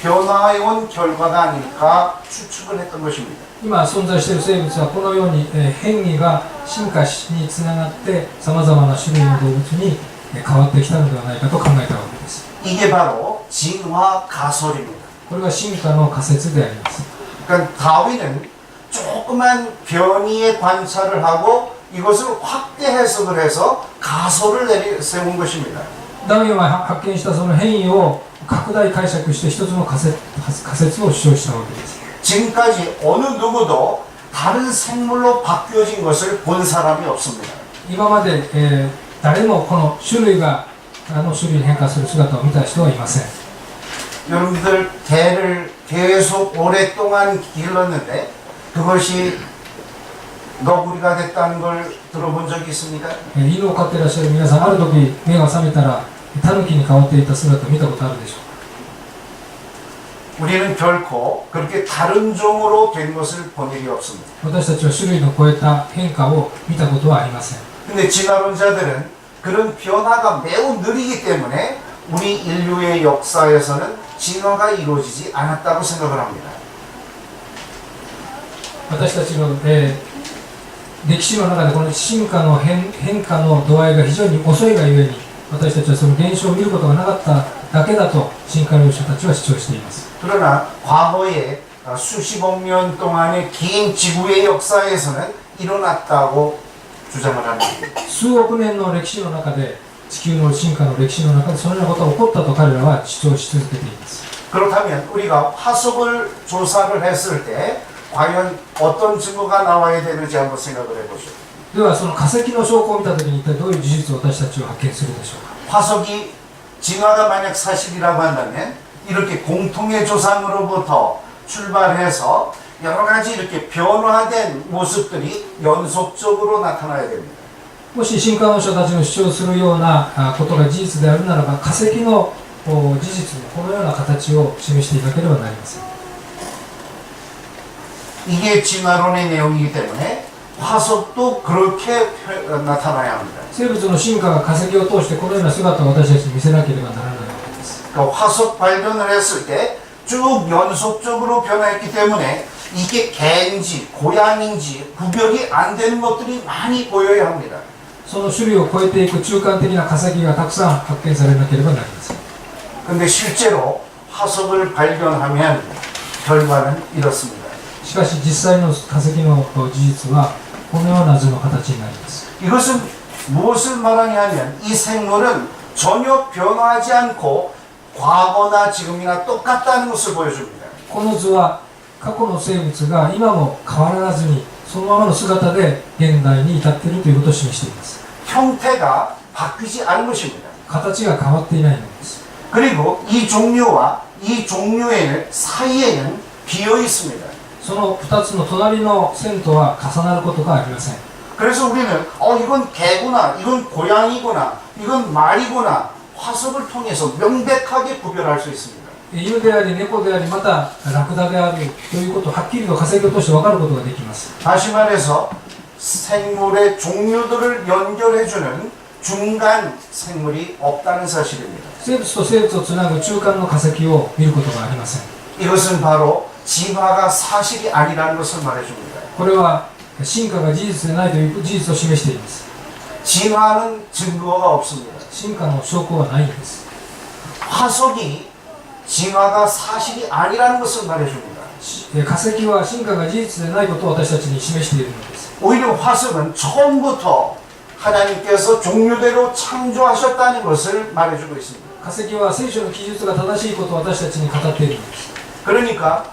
변화해온 결과가 아닐까 추측을 했던 것입니다. 今存在している生物はこのように変異が進化につながってさまざまな種類の動物に変わってきたのではないかと考えたわけです。 이게 바로 진화 가설입니다. これが進化の仮説であります。 그러니까 다윈은 조그만 변이의 관찰을 하고 이것을 확대 해석을 해서 가설을 내세운 것입니다. ダーウィンは発見したその変異を拡大解釈して一つの仮説を主張したわけです。 지금까지 어느 누구도 다른 생물로 바뀌어진 것을 본 사람이 없습니다. 今まで、誰もこの種類が種類に変化する姿を見た人はいません。 여러분들 개를 계속 오랫동안 길렀는데 그것이 너구리가 됐다는 걸 들어본 적이 있습니까? 犬を飼っていらっしゃる皆さん、ある時目が覚めたらタヌキに変わっていた姿を見たことあるでしょうか。 우리는 결코 그렇게 다른 종으로 된 것을 본 일이 없습니다. 私たちは種類の超えた変化を見たことはありません。 근데 진화론자들은 그런 변화가 매우 느리기 때문에 우리 인류의 역사에서는 진화가 이루어지지 않았다고 생각을 합니다. 私たちの、歴史の中でこの進化の変化の度合いが非常に遅いがゆえに私たちはその現象を見ることがなかっただけだと進化論者たちは主張しています。 그러나 과거에 수십억 년 동안의 긴 지구의 역사에서는 일어났다고 주장을 합니다. 数億年の歴史の中で地球の進化の歴史の中でそのようなことが起こったと彼らは主張し続けています。 그렇다면 우리가 화석을 조사를 했을 때 과연 어떤 증거가 나와야 되는지 한번 생각을 해보죠. ではその化石の証拠を見たときに一体どういう事実を私たちは発見するでしょうか。 화석이 진화가 만약 사실이라고 한다면 이렇게 공통의 조상으로부터 출발해서 여러 가지 이렇게 변화된 모습들이 연속적으로 나타나야 됩니다. もし進化論者たちの主張するようなことが事実であるならば化石の事実にこのような形を示していかなければなりません。 이게 진화론의 내용이기 때문에 화석도 그렇게 나타나야 합니다. 生物の進化が化石を通してこのような姿を私たちに見せなければならないわけです。 그러니까 화석 발견을 했을 때 쭉 연속적으로 변화했기 때문에 이게 개인지 고양인지 구별이 안 되는 것들이 많이 보여야 합니다. その種類を超えていく中間的な化石がたくさん発見されなければなりません。 근데 실제로 화석을 발견하면 결과는 이렇습니다. しかし実際の化石の事実はこのような図の形になります。 이것은 무엇을 말하냐면 이 생물은 전혀 변화하지 않고 과거나 지금이나 똑같다는 것을 보여줍니다. この図は過去の生物が今も変わらずにそのままの姿で現代に至っているということを示しています。 형태가 바뀌지 않은 것입니다. 形が変わっていないのです。 그리고 이 종류와 이 종류의 사이에는 비어 있습니다. その2つの隣の線とは重なることがありません。 그래서 우리는 이건 개구나, 이건 고양이구나, 이건 말이구나 화석을 통해서 명백하게 구별할 수 있습니다. 犬であり猫でありまたラクダであるということをはっきりと化石を通して分かることができます。 다시 말해서 생물의 종류들을 연결해주는 중간 생물이 없다는 사실입니다. 生物と生物をつなぐ中間の化石を見ることがありません。 이것은 바로 진화가 사실이 아니라는 것을 말해줍니다. これは進化が事実でないという事実を示しています。 진화는 증거가 없습니다. 進化の証拠はないんです。 화석이 진화가 사실이 아니라는 것을 말해줍니다. 化石は進化が事実でないことを私たちに示しているのです。 오히려 화석은 처음부터 하나님께서 종류대로 창조하셨다는 것을 말해주고 있습니다. 化石は聖書の記述が正しいことを私たちに語っているのです。 그러니까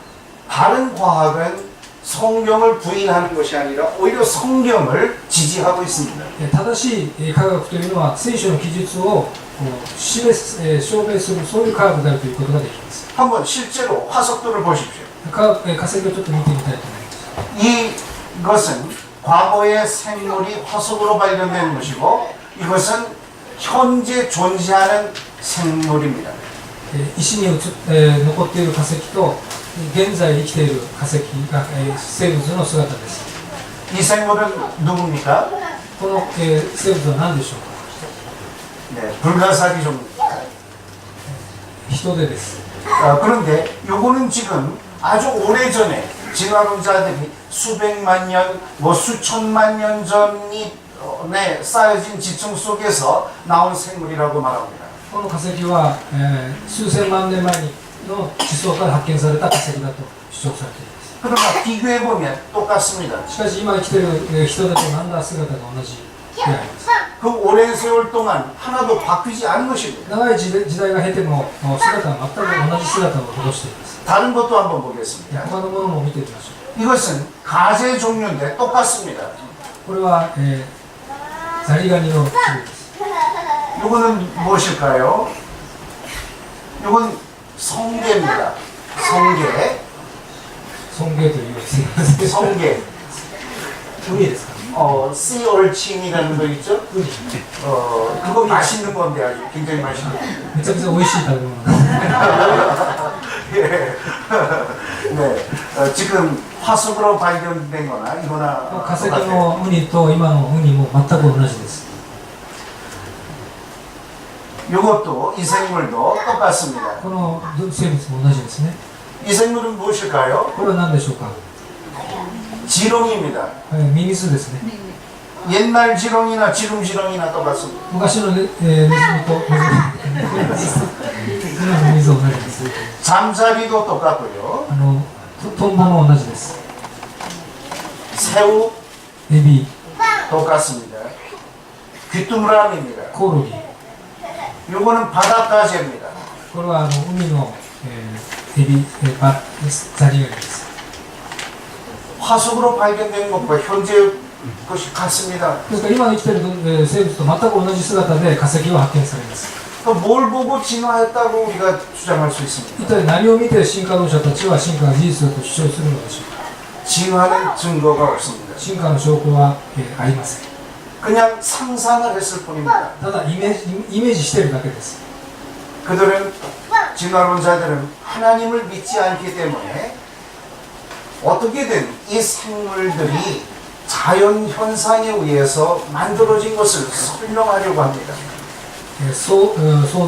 다른 과학은 성경을 부인하는 것이 아니라 오히려 성경을 지지하고 있습니다. 正しい科学というのは聖書の記述を証明するそういう科学であるということができます。 한번 실제로 화석들을 보십시오. 化石をちょっと見てみたいと思います。 이것은 과거의 생물이 화석으로 발견된 것이고 이것은 현재 존재하는 생물입니다. 石に残っている化石と現在生きている化石が生物の姿です。 이 생물은 누굽니까? この生物は何でしょうか。 네, 불가사리 종입니다. 人手です。 그런데 요거는 지금 아주 오래전에 진화론자들이 수백만 년, 수천만 년 전에 쌓여진 지층 속에서 나온 생물이라고 말합니다. この化石は、数千万年前の地層から発見された化石だと主張されています。 그러나 비교해보면 똑같습니다. しかし今生きている人手と何ら姿が同じであります。 그 오랜 세월 동안 하나도 바뀌지 않은 것입니다. 長い時代が経ても姿は全く同じ姿を戻しています。 다른 것도 한번 보겠습니다. 他のものも見てみましょう。 이것은 가재 종류인데 똑같습니다. これは、ザリガニの種類です。 이거는 무엇일까요? 이건 성게입니다. 성게. 尊敬というすいません。 성게. ウニですか。 sea urchin이라는 거 있죠? ウニ。 그거 맛있는 건데 아주 굉장히 맛있는 거. めちゃくちゃ美味しい食べ物。 예. 네. 지금 화석으로 발견된 거나 이거나 化石のウニと今のウニも全く同じです。 이것도 이 생물도 똑같습니다. この生物も同じですね。 이 생물은 무엇일까요? これは何でしょうか。 지렁이입니다. ミミズですね。 옛날 지렁이나 지금 지렁이나 똑같습니다. 昔のネズミと今の水と同じです。 잠자리도 똑같고요. トンボも同じです。 새우 エビ、 똑같습니다. 귀뚜라미입니다. コオロギ。 요거는 바닷가재입니다. これは海の、エビ、ザリガニです。 화석으로 발견된 것과 현재 것이 같습니다. ですから今生きている生物と全く同じ姿で化石は発見されます。 뭘 보고 진화했다고 우리가 주장할 수 있습니다. 一体何を見て進化論者たちは進化が事実だと主張するのでしょうか。 진화는 증거가 없습니다. 進化の証拠は、ありません。 그냥 상상을 했을 뿐입니다. ただイメージしているだけです。 그들은 진화론자들은 하나님을 믿지 않기 때문에 어떻게든 이 생물들이 자연 현상에 의해서 만들어진 것을 설명하려고 합니다. 創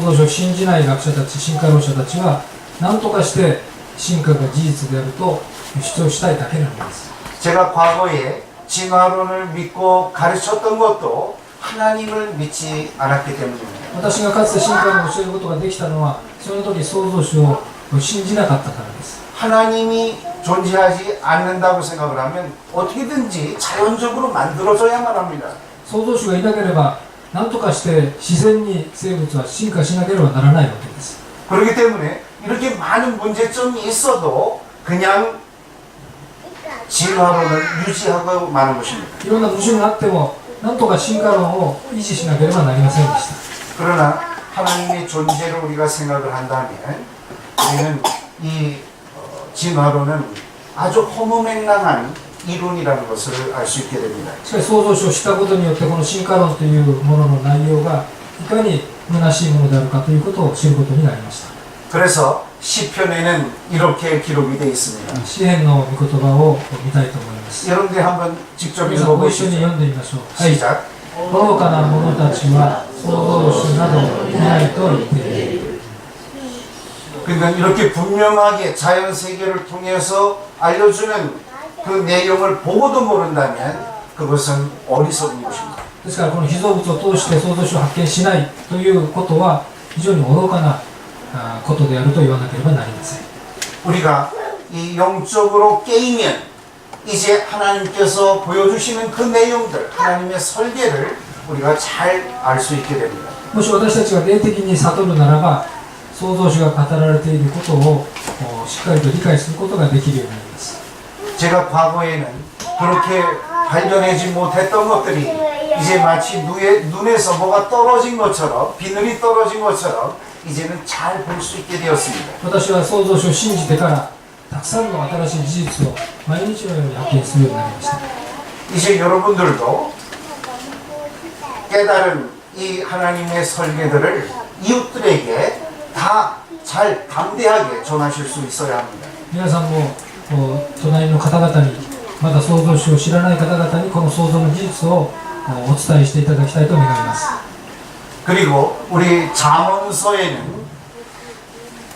造主を信じない学者たち、進化論者たちは何とかして進化が事実であると主張したいだけなんです。 제가 과거에 진화론을 믿고 가르쳤던 것도 하나님을 믿지 않았기 때문입니다. 私がかつて進化論を教えることができたのは、その時創造主を信じなかったからです。 하나님이 존재하지 않는다고 생각을 하면 어떻게든지 자연적으로 만들어져야만 합니다. 創造主がいなければ何とかして自然に生物は進化しなければならないわけです。 그렇기 때문에 이렇게 많은 문제점이 있어도 그냥 진화론을 유지하고 마는 것입니다. いろんな矛盾があっても何とか進化論を維持しなければなりませんでした。 그러나 하나님의 존재를 우리가 생각을 한다면 우리는 이 진화론은 아주 허무맹랑한 이론이라는 것을 알 수 있게 됩니다. しかし創造主を知ったことによってこの進化論というものの内容がいかに虚しいものであるかということを知ることになりました。 그래서 시편에는 이렇게 기록이 되어 있습니다. 詩篇の御言葉を見たいと思います。 여러분들이 한번 직접 皆さんご一緒に 읽어보시죠. 読んでみましょう。はい。 시작. 愚かな者たちは創造主などいないと言っている。 그러니까 이렇게 분명하게 자연 세계를 통해서 알려주는 그 내용을 보고도 모른다면 그것은 어리석은 것입니다. ですからこの被造物を通して創造主を発見しないということは非常に愚かなことであると言わなければなりません。 우리가 이 영적으로 깨이면 이제 하나님께서 보여주시는 그 내용들, 하나님의 설계를 우리가 잘 알 수 있게 됩니다. もし私たちが霊的に悟るならば創造主が語られていることをしっかりと理解することができるようになります。 제가 과거에는 그렇게 발견하지 못했던 것들이 이제 마치 눈에서 뭐가 떨어진 것처럼 비늘이 떨어진 것처럼 이제는 잘 볼 수 있게 되었습니다. 私は創造主を信じてからたくさんの新しい事実を毎日のように発見するようになりました。 이제 여러분들도 깨달은 이 하나님의 설계들을 이웃들에게 다 잘 담대하게 전하실 수 있어야 합니다. 皆さんも隣の方々にまだ創造主を知らない方々にこの創造の事実をお伝えしていただきたいと願います。 그리고 우리 잠언서에는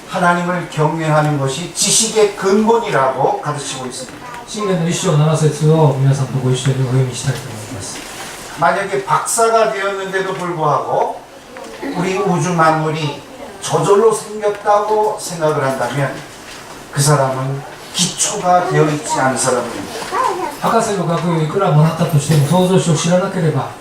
하나님을 경외하는 것이 지식의 근본이라고 가르치고 있습니다. 箴言の1章7節を皆さんとご一緒にお読みしたいと思います。 만약에 박사가 되었는데도 불구하고 우리 우주 만물이 저절로 생겼다고 생각을 한다면 그 사람은 기초가 되어 있지 않은 사람입니다. 博士の学位をいくらもらったとしても創造主を知らなければ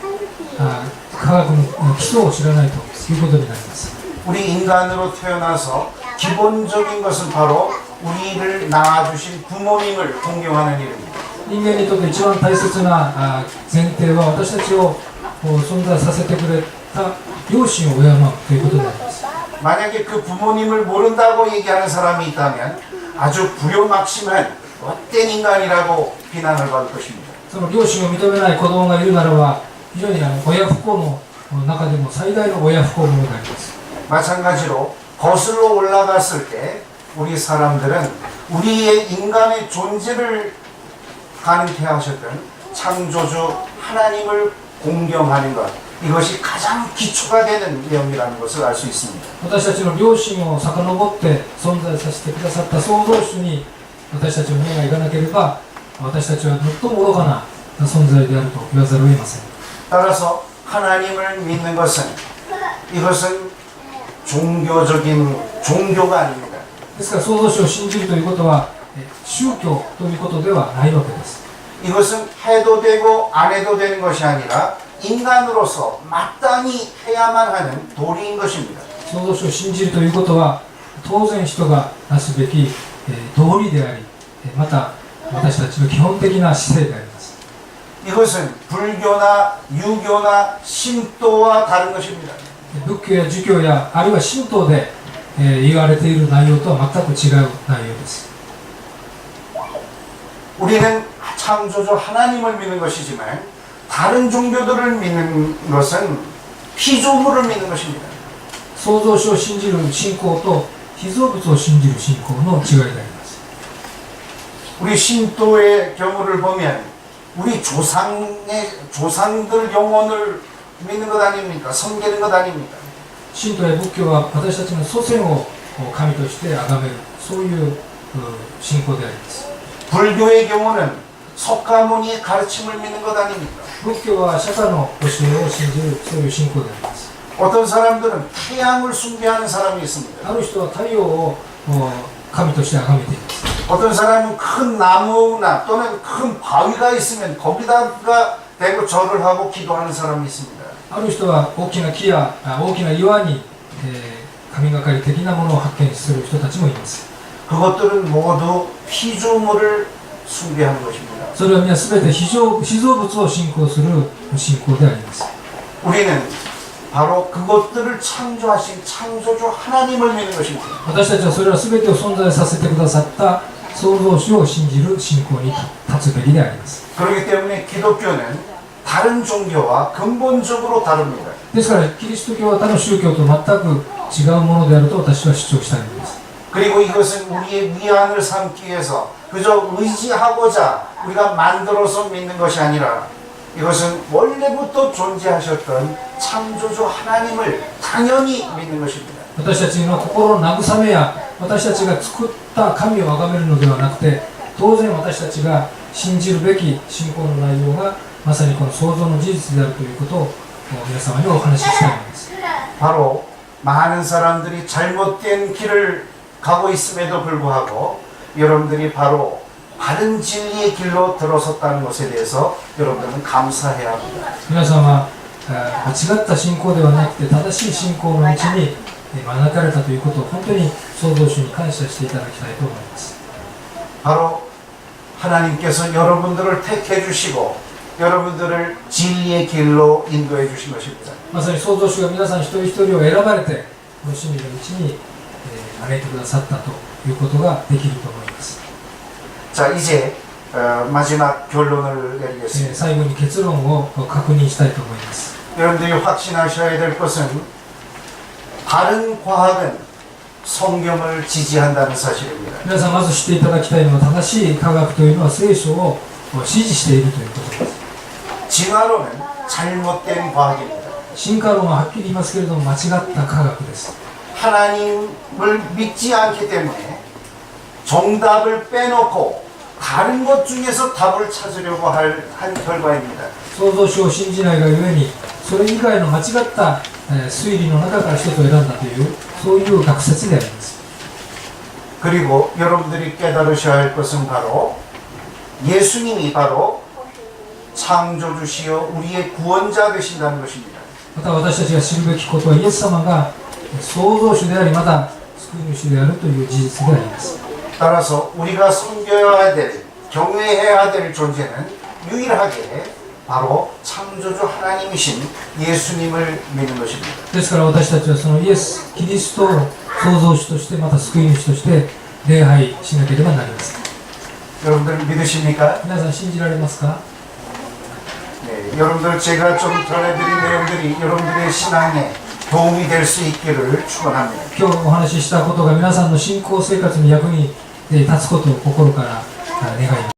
科学の基礎を知らないということになります。 우리 인간으로 태어나서 기본적인 것은 바로 우리를 낳아주신 부모님을 공경하는 일입니다. 人間にとって一番大切な前提は私たちを存在させてくれた両親を敬うということになります。 만약에 그 부모님을 모른다고 얘기하는 사람이 있다면 아주 부요막심한 못된 인간이라고 비난을 받을 것입니다. その両親を認めない子供がいるならば非常に親不孝の中でも最大の親不孝者であります。 마찬가지로 거슬러 올라갔을 때 우리 사람들은 우리의 인간의 존재를 가능케 하셨던 창조주 하나님을 공경하는 것, 이것이 가장 기초가 되는 내용이라는 것을 알 수 있습니다. 私たちの両親を遡って存在させてくださった創造主に私たちの目がいかなければ私たちは最も愚かな存在であると言わざるを得ません。 따라서 하나님을 믿는 것은 이것은 종교적인 종교가 아닙니다. ですから創造主を信じるということは宗教ということではないわけです。 이것은 해도 되고 안 해도 되는 것이 아니라 인간으로서 마땅히 해야만 하는 도리인 것입니다. 創造主を信じるということは当然人がなすべき道理でありまた私たちの基本的な姿勢であります。 이것은 불교나 유교나 신도와 다른 것입니다. 仏教や儒教やあるいは神道で言われている内容とは全く違う内容です。 우리는 창조주 하나님을 믿는 것이지만 다른 종교들을 믿는 것은 피조물을 믿는 것입니다. 創造主を信じる信仰と被造物を信じる信仰の違いであります。 우리 신도의 경우를 보면 우리 조상들 영혼을 믿는 것 아닙니까? 섬기는 것 아닙니까? 神道や仏教は私たちの祖先を神として崇める、そういう信仰であります。 불교의 경우는 석가모니의 가르침을 믿는 것 아닙니까? 仏教は釈迦の教えを信じる、そういう信仰であります。 어떤 사람들은 태양을 숭배하는 사람이 있습니다. ある人は太陽を神として崇めています。 어떤 사람은 큰 나무나 또는 큰 바위가 있으면 거기다가 대고 절을 하고 기도하는 사람이 있습니다. ある人は大きな木や大きな岩に、神がかり的なものを発見する人たちもいます。 그것들은 모두 피조물을 숭배하는 것입니다. それは皆すべて被造物を信仰する信仰であります。 우리는 바로 그것들을 창조하신 창조주 하나님을 믿는 것입니다. 私たちはそれらすべてを存在させてくださった創造主を信じる信仰に立つべきであります。 그렇기 때문에 기독교는 다른 종교와 근본적으로 다릅니다. ですからキリスト教は他の宗教と全く違うものであると私は主張したいのです。 그리고 이것은 우리의 위안을 삼기 위해서 그저 의지하고자 우리가 만들어서 믿는 것이 아니라 이것은 원래부터 존재하셨던 창조주 하나님을 당연히 믿는 것입니다. 私たちの心の慰めや私たちが作った神を崇めるのではなくて、当然私たちが信じるべき信仰の内容がまさにこの創造の事実であるということを皆様にお話ししたいのです。 바로 많은 사람들이 잘못된 길을 가고 있음에도 불구하고 여러분들이 바로 바른 진리의 길로 들어섰다는 것에 대해서 여러분들은 감사해야 합니다. 皆さんは間違った信仰ではなくて正しい信仰の道に招かれたということを本当に創造主に感謝していただきたいと思います。 바로 하나님께서 여러분들을 택해 주시고 여러분들을 진리의 길로 인도해 주신 것입니다. まさに創造主が皆さん一人一人を選ばれてこの真理の道に招いてくださったということができると思います。 자, 이제 마지막 결론을 내리겠습니다. 最後に結論を確認したいと思います。 여러분들이 확신하셔야 될 것은 바른 과학은 성경을 지지한다는 사실입니다. 皆さんまず知っていただきたいのは正しい科学というのは聖書を支持しているということです。 진화론은 잘못된 과학입니다. 進化論ははっきり言いますけれども間違った科学です。 하나님을 믿지 않기 때문에 정답을 빼놓고 다른 것 중에서 답을 찾으려고 한 결과입니다. 創造主を信じないがゆえにそれ以外の間違った推理の中から一つを選んだというそういう学説であります。 그리고 여러분들이 깨달으셔야 할 것은 바로 예수님이 바로 창조주시여 우리의 구원자 되신다는 것입니다. また私たちが知るべきことはイエス様が創造主でありまた救い主であるという事実であります。 따라서 우리가 섬겨야 될, 경외해야 될 존재는 유일하게 바로 창조주 하나님이신 예수님을 믿는 것입니다. ですから私たちはそのイエス・キリストを創造主としてまた救い主として礼拝しなければなりません。 여러분들 믿으십니까? 皆さん信じられますか？ 네, 여러분들 제가 좀 전해드린 내용들이 여러분들의 신앙에 도움이 될 수 있기를 축원합니다. 今日お話ししたことが皆さんの信仰生活に役に立つことを心から願います。